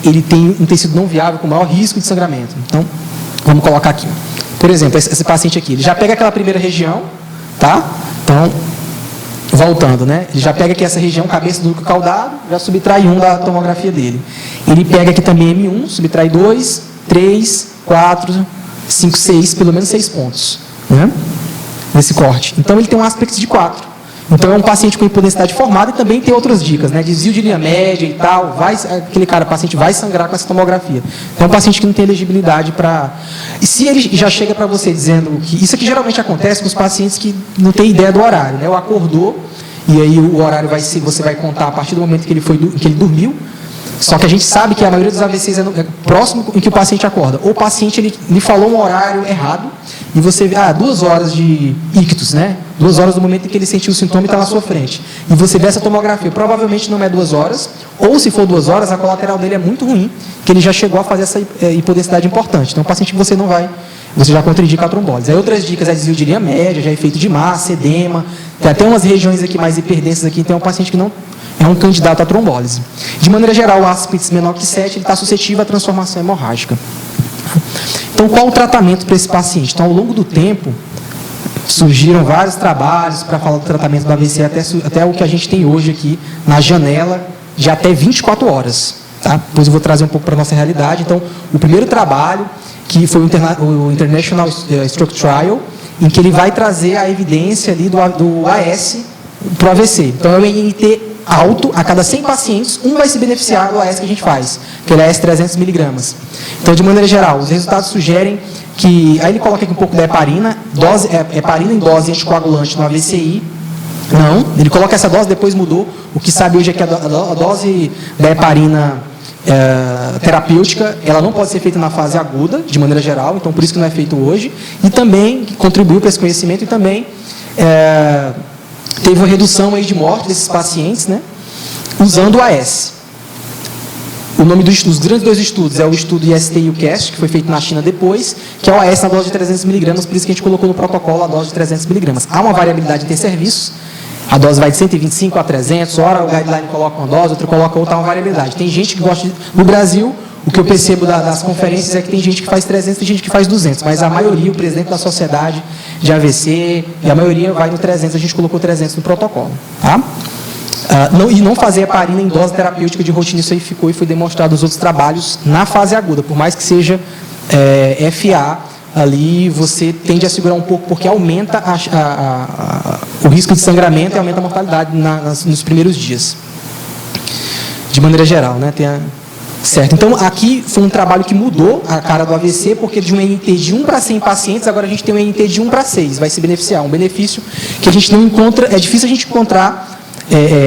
ele tem um tecido não viável com maior risco de sangramento. Então, vamos colocar aqui. Por exemplo, esse paciente aqui, ele já pega aquela primeira região, tá? Então, voltando, né? Ele já pega aqui essa região, cabeça do núcleo caudado, já subtrai 1 da tomografia dele. Ele pega aqui também M1, subtrai 2, 3, 4... 5, 6, pelo menos 6 pontos, né? Nesse corte. Então, ele tem um ASPEX de 4. Então, é um paciente com hipodensidade formada e também tem outras dicas, né? Desvio de linha média e tal. Paciente vai sangrar com essa tomografia. Então, é um paciente que não tem elegibilidade para... E se ele já chega para você dizendo que... Isso aqui geralmente acontece com os pacientes que não têm ideia do horário, né? Ou acordou, e aí o horário você vai contar a partir do momento que ele dormiu. Só que a gente sabe que a maioria dos AVCs é próximo em que o paciente acorda. Ou o paciente ele falou um horário errado e você vê 2 horas de ictus, né? 2 horas do momento em que ele sentiu o sintoma e está na sua frente. E você vê essa tomografia. Provavelmente não é 2 horas, ou se for 2 horas, a colateral dele é muito ruim, que ele já chegou a fazer essa hipodensidade importante. Então, é um paciente que você já contraindica a trombólise. Aí outras dicas é desvio de linha média, já é efeito de massa, edema. Tem até umas regiões aqui mais hiperdensas aqui, então é um paciente que não é um candidato à trombólise. De maneira geral, o ASPEX menor que 7, ele está suscetível à transformação hemorrágica. Então, qual o tratamento para esse paciente? Então, ao longo do tempo, surgiram vários trabalhos para falar do tratamento do AVC, até o que a gente tem hoje aqui na janela de até 24 horas. Tá? Depois eu vou trazer um pouco para a nossa realidade. Então, o primeiro trabalho, que foi o International Stroke Trial, em que ele vai trazer a evidência ali do AS para o AVC. Então, é o NNT alto, a cada 100 pacientes, um vai se beneficiar do AS que a gente faz, que é o AS 300 miligramas. Então, de maneira geral, os resultados sugerem que, aí ele coloca aqui um pouco da heparina, heparina em dose anticoagulante no AVCI. Não, ele coloca essa dose, depois mudou. O que sabe hoje é que a dose da heparina terapêutica, ela não pode ser feita na fase aguda, de maneira geral, então por isso que não é feito hoje, e também contribuiu para esse conhecimento e também teve uma redução aí de morte desses pacientes, né, usando o AS. O nome dos grandes dois estudos é o estudo IST e o CAST, que foi feito na China depois, que é o AS na dose de 300 miligramas, por isso que a gente colocou no protocolo a dose de 300 miligramas. Há uma variabilidade entre serviços, a dose vai de 125 a 300, hora o guideline coloca uma dose, outro coloca outra, há uma variabilidade. Tem gente que gosta, no Brasil, o que eu percebo das conferências é que tem gente que faz 300 e gente que faz 200, mas a maioria, o presidente da sociedade de AVC, e a maioria vai no 300, a gente colocou 300 no protocolo. Tá? E não fazer heparina em dose terapêutica de rotina, isso aí ficou e foi demonstrado nos outros trabalhos na fase aguda, por mais que seja FA, ali você tende a segurar um pouco, porque aumenta o risco de sangramento e aumenta a mortalidade nos primeiros dias. De maneira geral, né? Certo. Então, aqui foi um trabalho que mudou a cara do AVC, porque de um NT de 1 para 100 pacientes, agora a gente tem um NT de 1 para 6, vai se beneficiar. Um benefício que a gente não encontra, é difícil a gente encontrar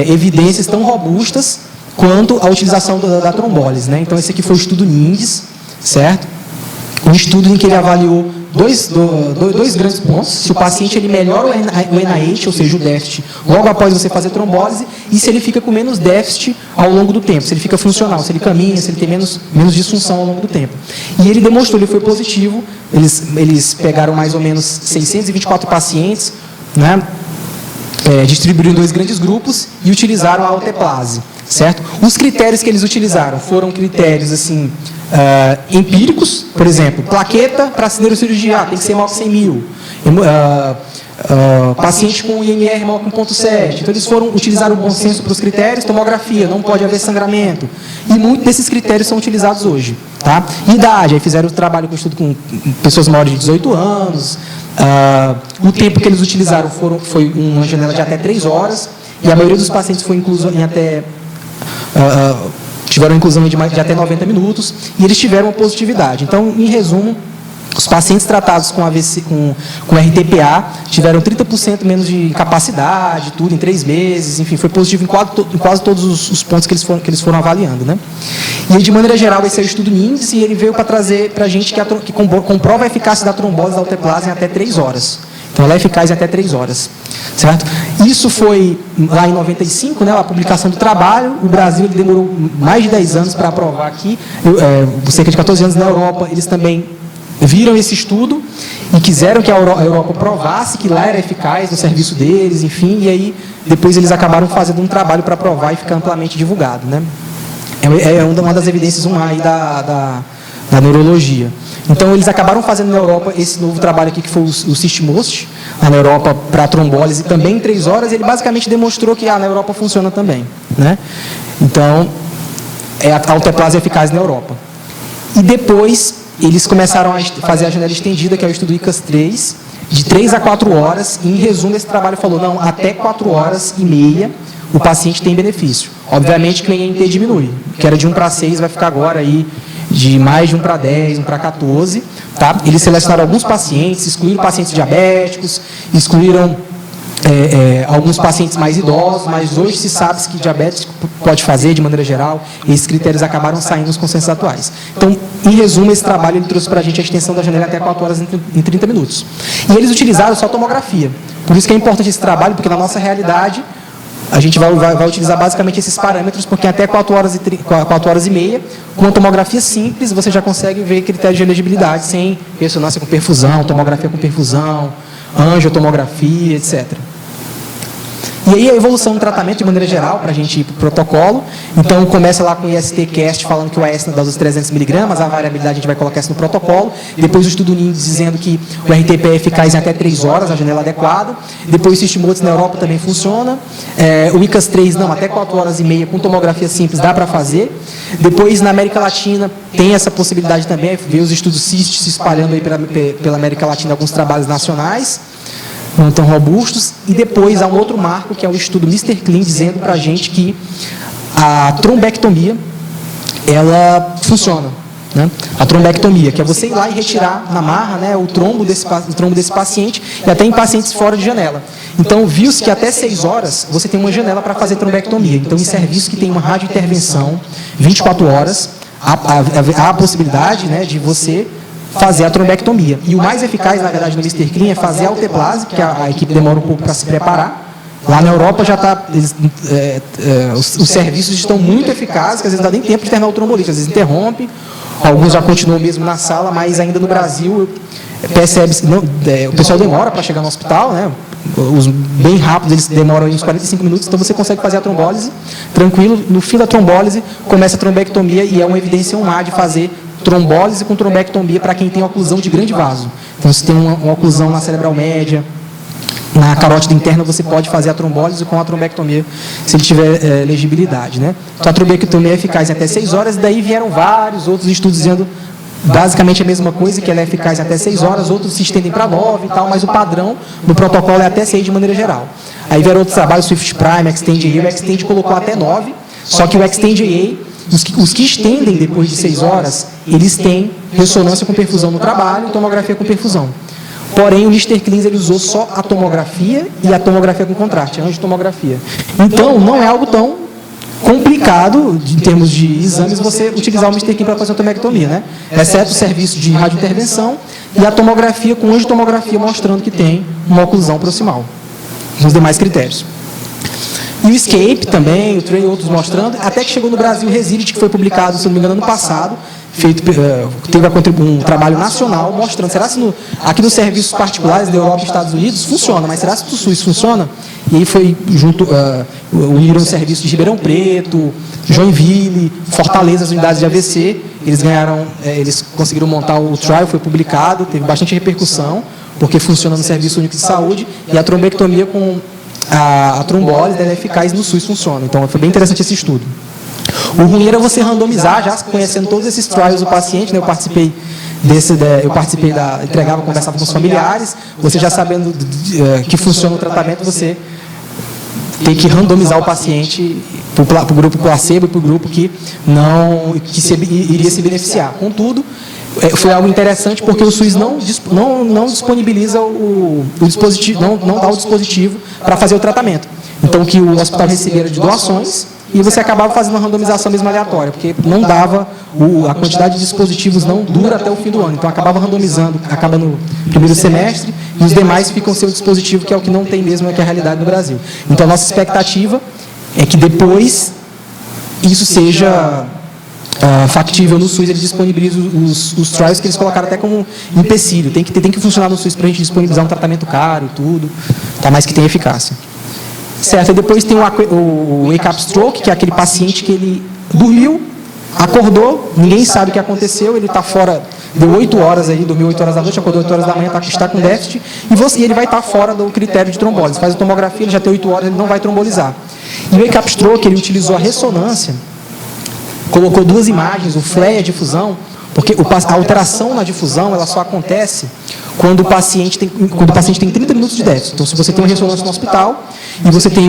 evidências tão robustas quanto a utilização da trombólise, né? Então, esse aqui foi o estudo NINDS, certo? Um estudo em que ele avaliou dois grandes pontos: se o paciente ele melhora o NIH, ou seja, o déficit, logo após você fazer trombólise, e se ele fica com menos déficit ao longo do tempo, se ele fica funcional, se ele caminha, se ele tem menos disfunção ao longo do tempo. E ele demonstrou, ele foi positivo. Eles pegaram mais ou menos 624 pacientes, né, distribuíram em 2 grandes grupos e utilizaram a alteplase, certo? Os critérios que eles utilizaram foram critérios assim, empíricos, por exemplo, plaqueta para neurocirurgia, tem que ser maior que 100 mil. Paciente com IMR maior que 1,7. Então, eles utilizaram o bom senso para os critérios. Tomografia, não pode haver sangramento. E muitos desses critérios são utilizados hoje. Tá? Idade, aí fizeram o trabalho com estudo com pessoas maiores de 18 anos. O tempo que eles utilizaram foi uma janela de até 3 horas. E a maioria dos pacientes foi incluso em até... tiveram inclusão de até 90 minutos, e eles tiveram uma positividade. Então, em resumo, os pacientes tratados com AVC, com RTPA, tiveram 30% menos de capacidade, tudo, em 3 meses, enfim, foi positivo em quase todos os pontos que eles foram avaliando, né? E, de maneira geral, esse é o estudo NINDS, e ele veio para trazer para a gente que comprova a eficácia da trombose da alteplase em até 3 horas. Então, ela é eficaz em até 3 horas. Certo? Isso foi lá em 95, né, a publicação do trabalho. O Brasil ele demorou mais de 10 anos para aprovar aqui. Cerca de 14 anos na Europa, eles também viram esse estudo e quiseram que a Europa provasse que lá era eficaz no serviço deles, enfim, e aí depois eles acabaram fazendo um trabalho para provar e ficar amplamente divulgado, né? É uma das evidências aí da neurologia. Então, eles acabaram fazendo na Europa esse novo trabalho aqui, que foi o SYSTMOST, na Europa, para a trombólise, também em 3 horas. Ele basicamente demonstrou que na Europa funciona também, né? Então, a alteplase é eficaz na Europa. E depois, eles começaram a fazer a janela estendida, que é o estudo ICAS-3, de 3 a 4 horas. E, em resumo, esse trabalho falou, não, até 4 horas e meia, o paciente tem benefício. Obviamente que o INT diminui, que era de 1 para 6, vai ficar agora aí de mais de 1 para 10, 1 para 14, tá? Eles selecionaram alguns pacientes, excluíram pacientes diabéticos, excluíram alguns pacientes mais idosos, mas hoje se sabe que diabetes pode fazer de maneira geral, e esses critérios acabaram saindo nos consensos atuais. Então, em resumo, esse trabalho ele trouxe para a gente a extensão da janela até 4 horas em 30 minutos. E eles utilizaram só tomografia. Por isso que é importante esse trabalho, porque na nossa realidade, a gente vai utilizar basicamente esses parâmetros, porque até 4 horas e meia, com uma tomografia simples, você já consegue ver critérios de elegibilidade, sem ressonância com perfusão, tomografia com perfusão, angiotomografia, etc. E aí a evolução do tratamento de maneira geral, para a gente ir para o protocolo. Então, começa lá com o IST-CAST, falando que o AS na dose dos 300 miligramas, a variabilidade a gente vai colocar isso no protocolo. Depois o estudo NINDS dizendo que o RTP é eficaz em até 3 horas, a janela adequada. Depois o SYSTMOST na Europa também funciona. O ICAS-3, não, até 4 horas e meia, com tomografia simples, dá para fazer. Depois, na América Latina, tem essa possibilidade também, ver os estudos CIST se espalhando aí pela América Latina, alguns trabalhos nacionais. não tão robustos. E depois há um outro marco, que é o estudo Mr. Clean, dizendo para a gente que a trombectomia, ela funciona. Né? A trombectomia, que é você ir lá e retirar na marra, né, o trombo desse paciente, e até em pacientes fora de janela. Então, viu-se que até 6 horas você tem uma janela para fazer trombectomia. Então, em serviço que tem uma radiointervenção 24 horas, há a possibilidade, né, de você fazer a trombectomia. E o mais eficaz, na verdade, no Mr. Clean é fazer a alteplase, que a equipe demora um pouco para se preparar. Lá na Europa já está, os serviços estão muito eficazes, que às vezes não dá nem tempo de terminar o trombolite, às vezes interrompe, alguns já continuam mesmo na sala, mas ainda no Brasil percebe-se, o pessoal demora para chegar no hospital, né? Os bem rápidos, eles demoram uns 45 minutos, então você consegue fazer a trombólise tranquilo. No fim da trombólise, começa a trombectomia e é uma evidência UMA de fazer trombólise com trombectomia para quem tem oclusão de grande vaso. Então, se tem uma oclusão na cerebral média, na carótida interna, você pode fazer a trombólise com a trombectomia, se ele tiver legibilidade. Né? Então, a trombectomia é eficaz em até 6 horas, e daí vieram vários outros estudos dizendo basicamente a mesma coisa, que ela é eficaz até 6 horas, outros se estendem para 9 e tal, mas o padrão do protocolo é até 6 de maneira geral. Aí vieram outros trabalhos, Swift Prime, Extend AA, o Extend colocou até 9, só que o Extend AA, os que estendem depois de 6 horas, eles têm ressonância com perfusão no trabalho e tomografia com perfusão. Porém, o Mr. Clean ele usou só a tomografia e a tomografia com contraste, a angiotomografia. Então, não é algo tão complicado, em termos de exames, você utilizar o Mr. Clean para fazer a tomectomia, né? Exceto o serviço de radiointervenção e a tomografia com angiotomografia mostrando que tem uma oclusão proximal. Os demais critérios. E o Escape também, o Trey e outros mostrando, até que chegou no Brasil o Resilient, que foi publicado, se não me engano, ano passado, teve um trabalho nacional mostrando, será que aqui nos serviços particulares da Europa e Estados Unidos funciona, mas será que no SUS funciona? E aí foi junto, uniram o serviço de Ribeirão Preto, Joinville, Fortaleza, as unidades de AVC, eles conseguiram montar o trial, foi publicado, teve bastante repercussão, porque funciona no Serviço Único de Saúde, e a trombectomia com a trombólise é eficaz no SUS, funciona. Então, foi bem interessante esse estudo. O ruim era você randomizar, já conhecendo todos esses trials do paciente, né? Eu participei entregava, conversava com os familiares, você já sabendo que funciona o tratamento, você tem que randomizar o paciente para o grupo placebo e para o grupo que iria se beneficiar. Contudo, foi algo interessante porque o SUS não disponibiliza o dispositivo, não dá o dispositivo para fazer o tratamento. Então, que o hospital recebia de doações e você acabava fazendo uma randomização mesmo aleatória, porque não dava, a quantidade de dispositivos não dura até o fim do ano. Então, acabava randomizando, acaba no primeiro semestre, e os demais ficam sem o dispositivo, que é o que não tem mesmo, que é a realidade no Brasil. Então, a nossa expectativa é que depois isso seja factível no SUS, eles disponibilizam os trials que eles colocaram até como empecilho. Tem que funcionar no SUS para a gente disponibilizar um tratamento caro e tudo, tá, mas que tem eficácia. Certo, e depois tem o wake-up stroke, que é aquele paciente que ele dormiu, acordou, ninguém sabe o que aconteceu, ele está fora, deu 8 horas aí, dormiu 8 horas da noite, acordou 8 horas da manhã, está com déficit, e ele vai estar fora do critério de trombólise. Faz a tomografia, ele já tem 8 horas, ele não vai trombolizar. E o wake-up stroke, ele utilizou a ressonância, colocou 2 imagens, o flare e a difusão, porque a alteração na difusão ela só acontece quando o paciente tem 30 minutos de déficit. Então, se você tem uma ressonância no hospital e você tem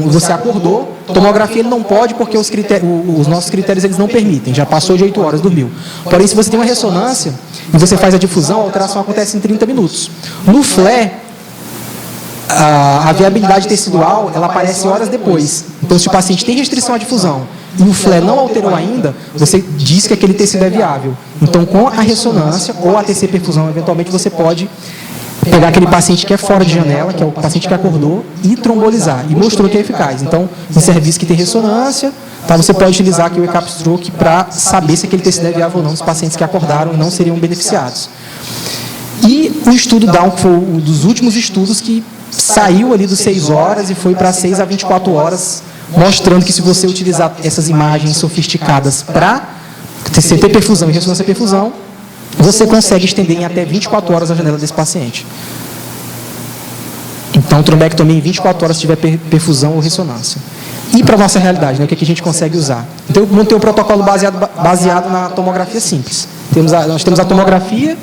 você acordou, tomografia ele não pode porque os nossos critérios eles não permitem. Já passou de 8 horas, dormiu. Porém, se você tem uma ressonância e você faz a difusão, a alteração acontece em 30 minutos. No flare, a viabilidade tecidual ela aparece horas depois. Então, se o paciente tem restrição à difusão e o flare não alterou ainda, você diz que aquele tecido é viável. Então, com a ressonância ou a TC perfusão, eventualmente você pode pegar aquele paciente que é fora de janela, que é o paciente que acordou, e trombolizar. E mostrou que é eficaz. Então, em serviço que tem ressonância, tá, você pode utilizar aqui o wake-up stroke para saber se aquele tecido é viável ou não dos pacientes que acordaram e não seriam beneficiados. E o estudo Down, que foi um dos últimos estudos que saiu ali dos 6 horas e foi para 6 a 24 horas, mostrando que se você utilizar essas imagens sofisticadas para CT perfusão e ressonância perfusão, você consegue estender em até 24 horas a janela desse paciente. Então, trombectomia em 24 horas se tiver perfusão ou ressonância. E para a nossa realidade, né, o que a gente consegue usar? Então, eu montei um protocolo baseado na tomografia simples. Nós temos a tomografia,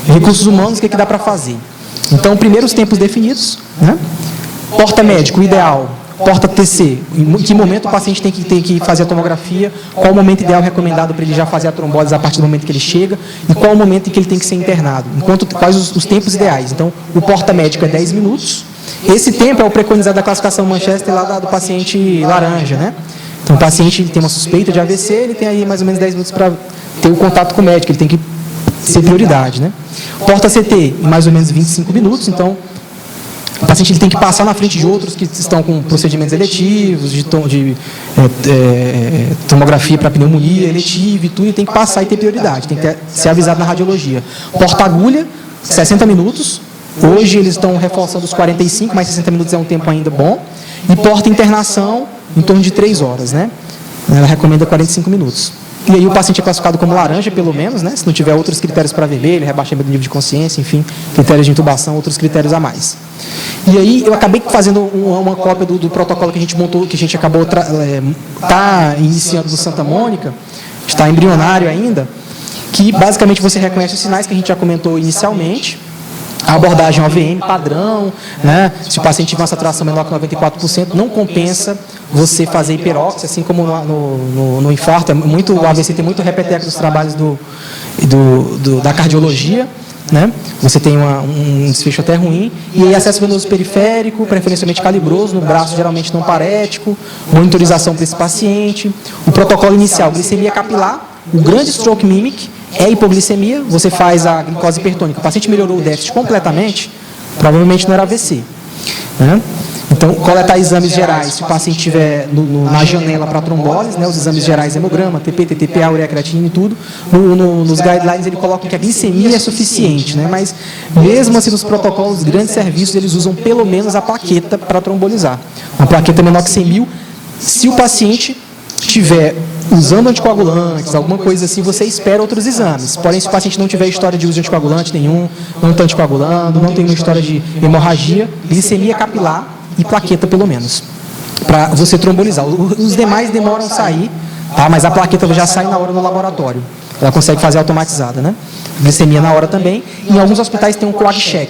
recursos humanos, o que dá para fazer? Então, primeiro os tempos definidos, né? Porta médico, ideal. Porta TC, em que momento o paciente tem que fazer a tomografia, qual o momento ideal recomendado para ele já fazer a trombólise a partir do momento que ele chega e qual o momento em que ele tem que ser internado, quais os tempos ideais. Então, o porta médico é 10 minutos, esse tempo é o preconizado da classificação Manchester lá do paciente laranja, né? Então, o paciente tem uma suspeita de AVC, ele tem aí mais ou menos 10 minutos para ter o contato com o médico, ele tem que ser prioridade, né? Porta CT, em mais ou menos 25 minutos, então o paciente ele tem que passar na frente de outros que estão com procedimentos eletivos, de tomografia para pneumonia eletiva e tudo, e tem que passar e ter prioridade, tem que ser avisado na radiologia. Porta-agulha, 60 minutos. Hoje eles estão reforçando os 45, mas 60 minutos é um tempo ainda bom. E porta-internação, em torno de 3 horas, né? Ela recomenda 45 minutos. E aí o paciente é classificado como laranja, pelo menos, né? Se não tiver outros critérios para vermelho, rebaixamento do nível de consciência, enfim, critérios de intubação, outros critérios a mais. E aí eu acabei fazendo uma cópia do protocolo que a gente montou, que a gente acabou iniciando no Santa Mônica, está embrionário ainda, que basicamente você reconhece os sinais que a gente já comentou inicialmente, a abordagem OVM padrão, né? Se o paciente tiver uma saturação menor que 94%, não compensa você fazer hiperóxia, assim como no infarto. O AVC tem muito repeteco dos trabalhos da cardiologia, né? Você tem um desfecho até ruim. E aí, acesso venoso periférico, preferencialmente calibroso, no braço geralmente não parético, monitorização para esse paciente. O protocolo inicial, glicemia capilar, o grande stroke mimic, é hipoglicemia, você faz a glicose hipertônica, o paciente melhorou o déficit completamente, provavelmente não era AVC, né? Então, coletar exames gerais, se o paciente estiver na janela para trombólise, né, os exames gerais, hemograma, TP, TTPA, ureia creatina e tudo, nos guidelines ele coloca que a glicemia é suficiente, né, mas mesmo assim nos protocolos, os grandes serviços, eles usam pelo menos a plaqueta para trombolizar. Uma plaqueta menor que 100 mil, se o paciente estiver usando anticoagulantes, alguma coisa assim, você espera outros exames. Porém, se o paciente não tiver história de uso de anticoagulante nenhum, não está anticoagulando, não tem uma história de hemorragia, glicemia capilar e plaqueta pelo menos, para você trombolizar. Os demais demoram a sair, tá? Mas a plaqueta já sai na hora no laboratório. Ela consegue fazer automatizada, né? Glicemia na hora também. Em alguns hospitais tem um coag check,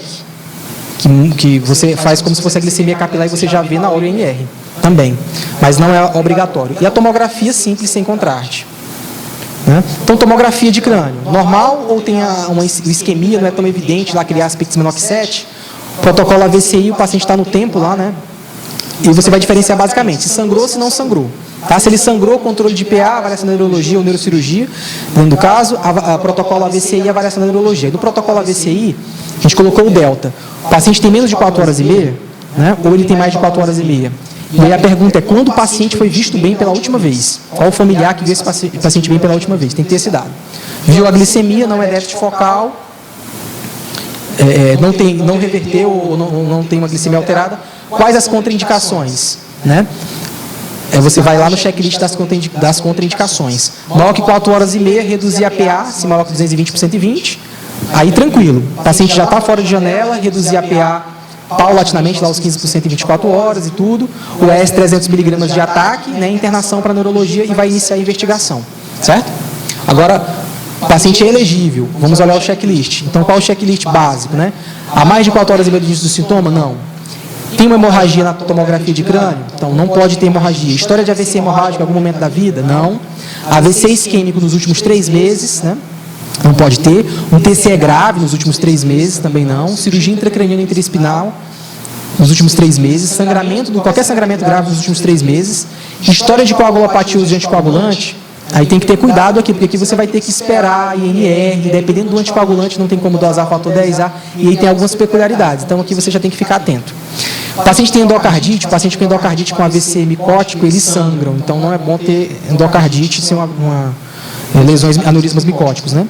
que você faz como se fosse a glicemia capilar e você já vê na hora o INR. Também, mas não é obrigatório. E a tomografia simples sem contraste, né? Então, tomografia de crânio, normal ou tem uma isquemia, não é tão evidente, lá aquele aspecto menor que 7, protocolo AVCI, o paciente está no tempo lá, né? E você vai diferenciar basicamente, se sangrou, se não sangrou. Tá? Se ele sangrou, controle de PA, avaliação da neurologia ou neurocirurgia, no caso, a protocolo AVCI e avaliação da neurologia. No protocolo AVCI, a gente colocou o delta. O paciente tem menos de 4 horas e meia, né? Ou ele tem mais de 4 horas e meia. E aí a pergunta é, quando o paciente foi visto bem pela última vez? Qual o familiar que viu esse paciente bem pela última vez? Tem que ter esse dado. Viu a glicemia, não é déficit focal, não reverteu ou não tem uma glicemia alterada. Quais as contraindicações, né? Você vai lá no checklist das contraindicações. Maior que 4 horas e meia, reduzir a PA, se maior que 220 por 120, aí tranquilo. O paciente já está fora de janela, reduzir a PA paulatinamente, lá os 15% em 24 horas e tudo, o ES 300 miligramas de ataque, né, internação para neurologia e vai iniciar a investigação, certo? Agora, o paciente é elegível, vamos olhar o checklist. Então, qual é o checklist básico, né? Há mais de 4 horas e meia do início do sintoma? Não. Tem uma hemorragia na tomografia de crânio? Então, não pode ter hemorragia. História de AVC hemorrágico em algum momento da vida? Não. AVC isquêmico nos últimos 3 meses, né? Não pode ter. Um TCE grave nos últimos 3 meses, também não. Cirurgia intracraniana interespinal nos últimos 3 meses. Qualquer sangramento grave nos últimos 3 meses. História de coagulopatia de anticoagulante. Aí tem que ter cuidado aqui, porque aqui você vai ter que esperar INR, dependendo do anticoagulante, não tem como dosar fator 10A, e aí tem algumas peculiaridades. Então aqui você já tem que ficar atento. O paciente tem endocardite, o paciente com endocardite com AVC micótico, eles sangram. Então não é bom ter endocardite sem lesões, aneurismas micóticos, né?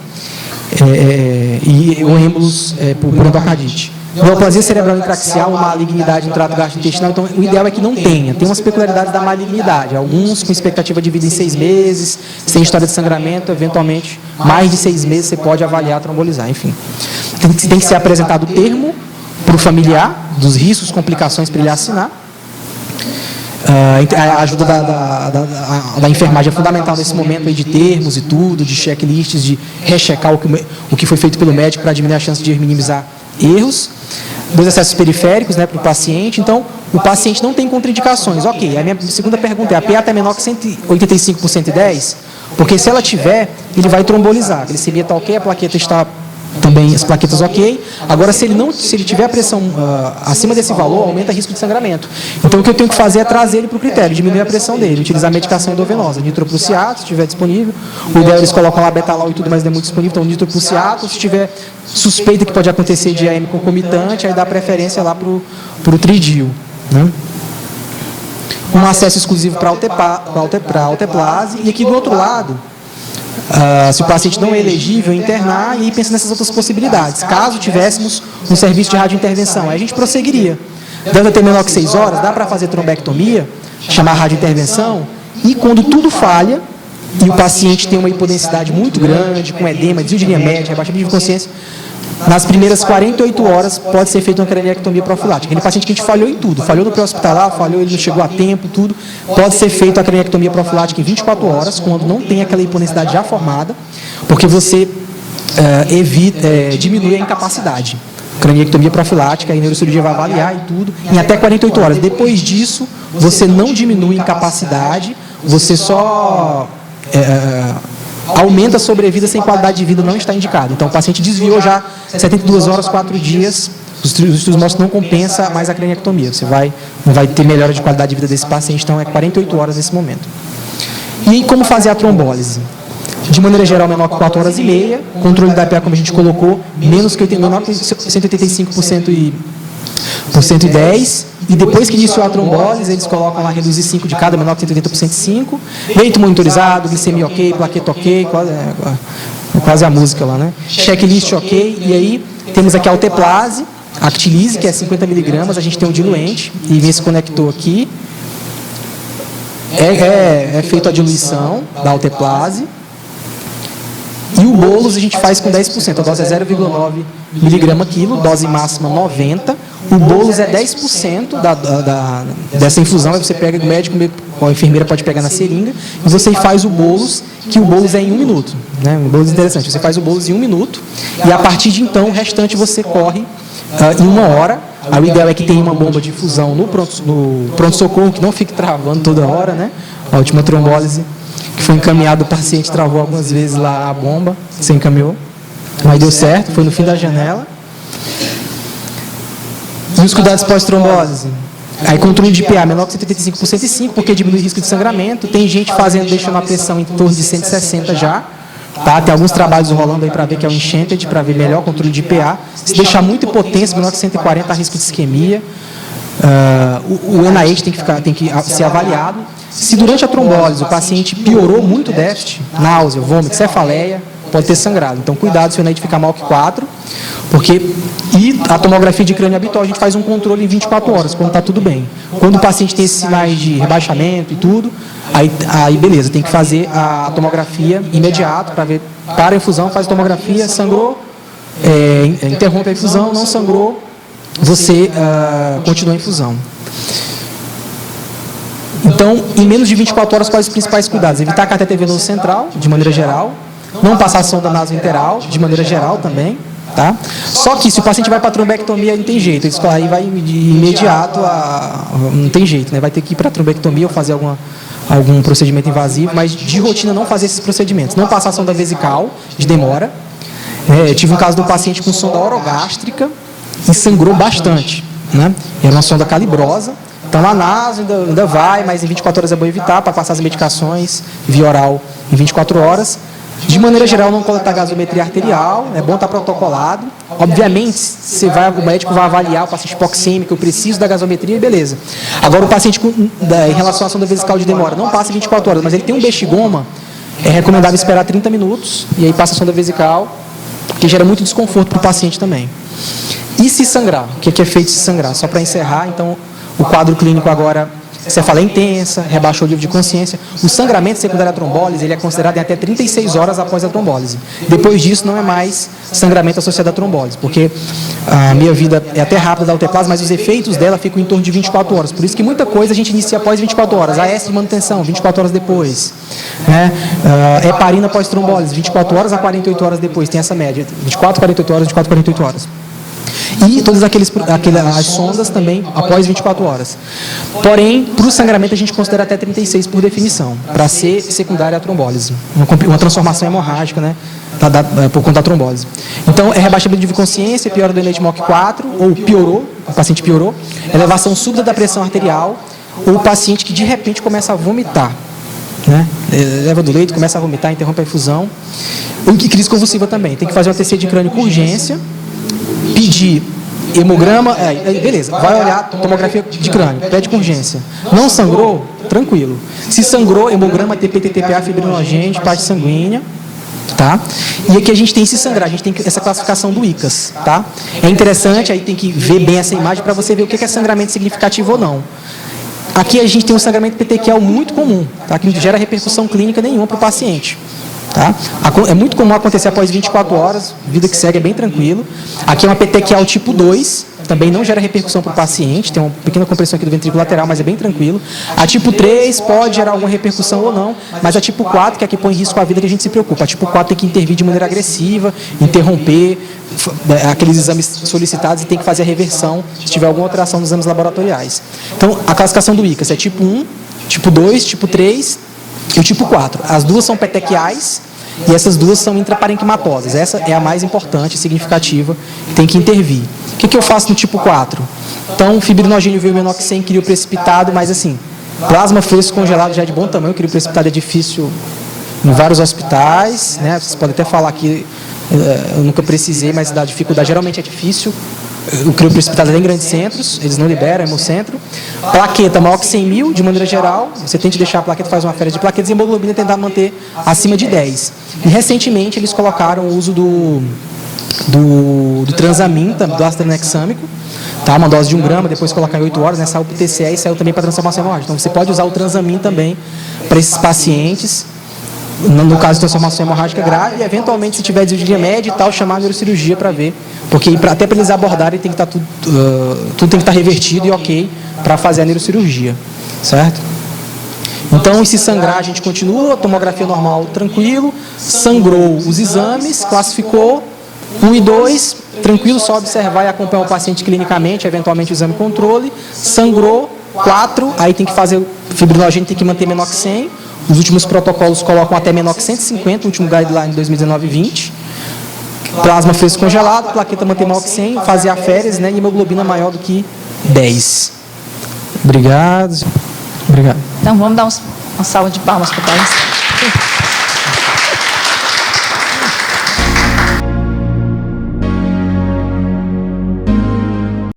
E o êmbolos por endocardite. Neoplasia cerebral intraxial, uma malignidade no trato gastrointestinal, então o ideal é que não tenha. Tem umas peculiaridades da malignidade, alguns com expectativa de vida em 6 meses, sem história de sangramento, eventualmente mais de 6 meses você pode avaliar, trombolizar, enfim. Tem que ser apresentado o termo para o familiar, dos riscos, complicações para ele assinar. A ajuda da enfermagem é fundamental nesse momento aí de termos e tudo, de checklists, de rechecar o que foi feito pelo médico para diminuir a chance de minimizar erros. dois acessos periféricos, né, para o paciente. Então, o paciente não tem contraindicações. Ok, a minha segunda pergunta é: a PA está menor que 185 por 110? Porque se ela tiver, ele vai trombolizar. A glicemia está ok, a plaqueta está também, as plaquetas ok. Agora, se ele tiver a pressão acima desse valor, aumenta o risco de sangramento. Então, o que eu tenho que fazer é trazer ele para o critério, diminuir a pressão dele, utilizar a medicação endovenosa, nitroprusiato, se estiver disponível. O ideal eles colocam lá betalol e tudo, mas não é muito disponível, então nitroprusiato. Se tiver suspeita que pode acontecer de AM concomitante, aí dá preferência lá para o tridil, né? Um acesso exclusivo para a alteplase. E aqui do outro lado, se o paciente não é elegível, internar, e aí pensa nessas outras possibilidades. Caso tivéssemos um serviço de radiointervenção, aí a gente prosseguiria. Deve ter menor que 6 horas, dá para fazer trombectomia, chamar radiointervenção, e quando tudo falha, e o paciente tem uma hipodensidade muito grande, com edema, desvio de linha média, rebaixamento de consciência, nas primeiras 48 horas pode ser feita uma craniectomia profilática. Aquele paciente que a gente falhou em tudo, falhou no pré-hospitalar, falhou, ele não chegou a tempo, tudo, pode ser feita a craniectomia profilática em 24 horas, quando não tem aquela hipodensidade já formada, porque você diminui a incapacidade. Craniectomia profilática, a neurocirurgia vai avaliar e tudo, em até 48 horas. Depois disso, você não diminui a incapacidade, você só aumenta a sobrevida sem qualidade de vida, não está indicado. Então, o paciente desviou já 72 horas, 4 dias, os estudos mostram que não compensa mais a craniectomia. Você não vai ter melhora de qualidade de vida desse paciente, então é 48 horas nesse momento. E como fazer a trombólise? De maneira geral, menor que 4 horas e meia, controle da PA, como a gente colocou, menor que 185% por 110, e depois que iniciou a trombólise, eles colocam lá reduzir 5 de cada, menor que 180 por 105, leito monitorizado, glicemia ok, plaqueta ok, quase a música lá, né? Checklist ok, e aí temos aqui a alteplase, actilise, que é 50 miligramas, a gente tem um diluente, e vem esse conector aqui, é feito a diluição da alteplase, e o bolos a gente faz com 10%, a dose é 0,9 miligrama quilo, dose máxima 90. O bolos é 10% dessa infusão, aí você pega do médico, a enfermeira pode pegar na seringa, e você faz o bolos, que o bolos é em 1 minuto. Né? Um bolos interessante, você faz o bolos em 1 minuto, e a partir de então, o restante você corre em 1 hora. Aí o ideal é que tenha uma bomba de infusão no pronto-socorro, que não fique travando toda hora, né? A última trombólise que foi encaminhado, o paciente travou algumas vezes lá a bomba, você encaminhou, mas deu certo, foi no fim da janela. E os cuidados pós-trombólise? Aí controle de PA menor que 185 por 105, porque diminui o risco de sangramento. Tem gente deixando a pressão em torno de 160 já. Tá? Tem alguns trabalhos rolando aí para ver que é o Enchanted, para ver melhor o controle de PA. Se deixar muito potência, menor que 140, há risco de isquemia. O NIH tem que ser avaliado. Se durante a trombólise o paciente piorou muito o déficit, náusea, vômito, cefaleia, pode ter sangrado. Então, cuidado se o NIH ficar maior que 4, e a tomografia de crânio habitual, a gente faz um controle em 24 horas, quando está tudo bem. Quando o paciente tem esses sinais de rebaixamento e tudo, aí beleza, tem que fazer a tomografia imediato, para ver, para a infusão, faz a tomografia, sangrou, interrompe a infusão, não sangrou, você continua a infusão. Então, em menos de 24 horas, quais os principais cuidados? Evitar catéter venoso central, de maneira geral. Não passar sonda nasointeral, de maneira geral também. Tá? Só que se o paciente vai para a trombectomia, não tem jeito. Aí vai de imediato, não tem jeito, né? Vai ter que ir para a trombectomia ou fazer algum procedimento invasivo, mas de rotina não fazer esses procedimentos. Não passar sonda vesical, de demora. Tive um caso de um paciente com sonda orogástrica e sangrou bastante. Né? Era uma sonda calibrosa. Então, a naso ainda vai, mas em 24 horas é bom evitar, para passar as medicações via oral em 24 horas. De maneira geral, não coletar gasometria arterial, é bom estar protocolado. Obviamente, o médico vai avaliar o paciente hipoxêmico, eu preciso da gasometria, beleza. Agora, o paciente em relação à sonda vesical de demora, não passa 24 horas, mas ele tem um bexigoma, é recomendável esperar 30 minutos, e aí passa a sonda vesical, que gera muito desconforto para o paciente também. E se sangrar? O que é feito se sangrar? Só para encerrar, então, o quadro clínico agora, cefaleia intensa, rebaixou o nível de consciência. O sangramento secundário à trombólise, ele é considerado em até 36 horas após a trombólise. Depois disso, não é mais sangramento associado à trombólise, porque a meia-vida é até rápida da alteplase, mas os efeitos dela ficam em torno de 24 horas. Por isso que muita coisa a gente inicia após 24 horas. AS de manutenção, 24 horas depois. Né? Heparina pós-trombólise, 24 horas a 48 horas depois. Tem essa média, 24, 48 horas, 24, 48 horas. E todas as sondas também após 24 horas. Porém, para o sangramento a gente considera até 36 por definição, para ser secundária à trombólise. Uma transformação hemorrágica, né? Por conta da trombose. Então, é rebaixamento de consciência, piora do ENET MOC 4, ou piorou, o paciente piorou, elevação súbita da pressão arterial, ou o paciente que de repente começa a vomitar, né? Leva do leito, começa a vomitar, interrompe a infusão. Ou que crise convulsiva também. Tem que fazer uma TC de crânio com urgência, pedir hemograma, beleza, vai olhar tomografia de crânio, pede com urgência. Não sangrou? Tranquilo. Se sangrou, hemograma, TPT-TPA, fibrinogênio, parte sanguínea. Tá? E aqui a gente tem esse sangrar, a gente tem essa classificação do ICAS, tá? É interessante, aí tem que ver bem essa imagem para você ver o que é sangramento significativo ou não. Aqui a gente tem um sangramento petequial muito comum, tá? Que não gera repercussão clínica nenhuma para o paciente. Tá? É muito comum acontecer após 24 horas, vida que segue é bem tranquilo. Aqui é uma petequial tipo 2, também não gera repercussão para o paciente, tem uma pequena compressão aqui do ventrículo lateral, mas é bem tranquilo. A tipo 3 pode gerar alguma repercussão ou não, mas a tipo 4, que é a que põe em risco a vida, que a gente se preocupa. A tipo 4 tem que intervir de maneira agressiva, interromper aqueles exames solicitados e tem que fazer a reversão se tiver alguma alteração nos exames laboratoriais. Então, a classificação do ICAS é tipo 1, tipo 2, tipo 3 e o tipo 4. As duas são petequiais e essas duas são intraparenquimatosas. Essa é a mais importante, significativa, tem que intervir. O que eu faço no tipo 4? Então, fibrinogênio veio menor que 100, crio precipitado, mas assim, plasma fresco congelado já é de bom tamanho, crio precipitado é difícil em vários hospitais, né? Vocês podem até falar que eu nunca precisei, mas da dificuldade geralmente é difícil. O crio precipitado é em grandes centros, eles não liberam, é hemocentro. Plaqueta maior que 100 mil, de maneira geral, você tenta deixar a plaqueta, faz uma férias de plaquetas e hemoglobina tentar manter acima de 10. E recentemente eles colocaram o uso do transamin, do ácido tranexâmico, tá? Uma dose de 1 grama, depois colocar em 8 horas, né? Saiu para o TCE e saiu também para transformação hemorrágica. Então você pode usar o transamin também para esses pacientes, no caso de transformação hemorrágica grave, e eventualmente se tiver desvio de remédio e tal, chamar a neurocirurgia para ver, porque até para eles abordarem tem que estar tudo tem que estar revertido e ok para fazer a neurocirurgia, certo? Então, se sangrar, a gente continua, tomografia normal, tranquilo, sangrou os exames, classificou, 1 e 2, tranquilo, só observar e acompanhar o paciente clinicamente, eventualmente o exame controle, sangrou, 4, aí tem que fazer, fibrinogênio tem que manter menor que 100, os últimos protocolos colocam até menor que 150, o último guideline de 2019-20, plasma fresco congelado, plaqueta manter maior que 100, fazer aféres, né, e hemoglobina maior do que 10. Obrigado. Então vamos dar uma salva de palmas para o país.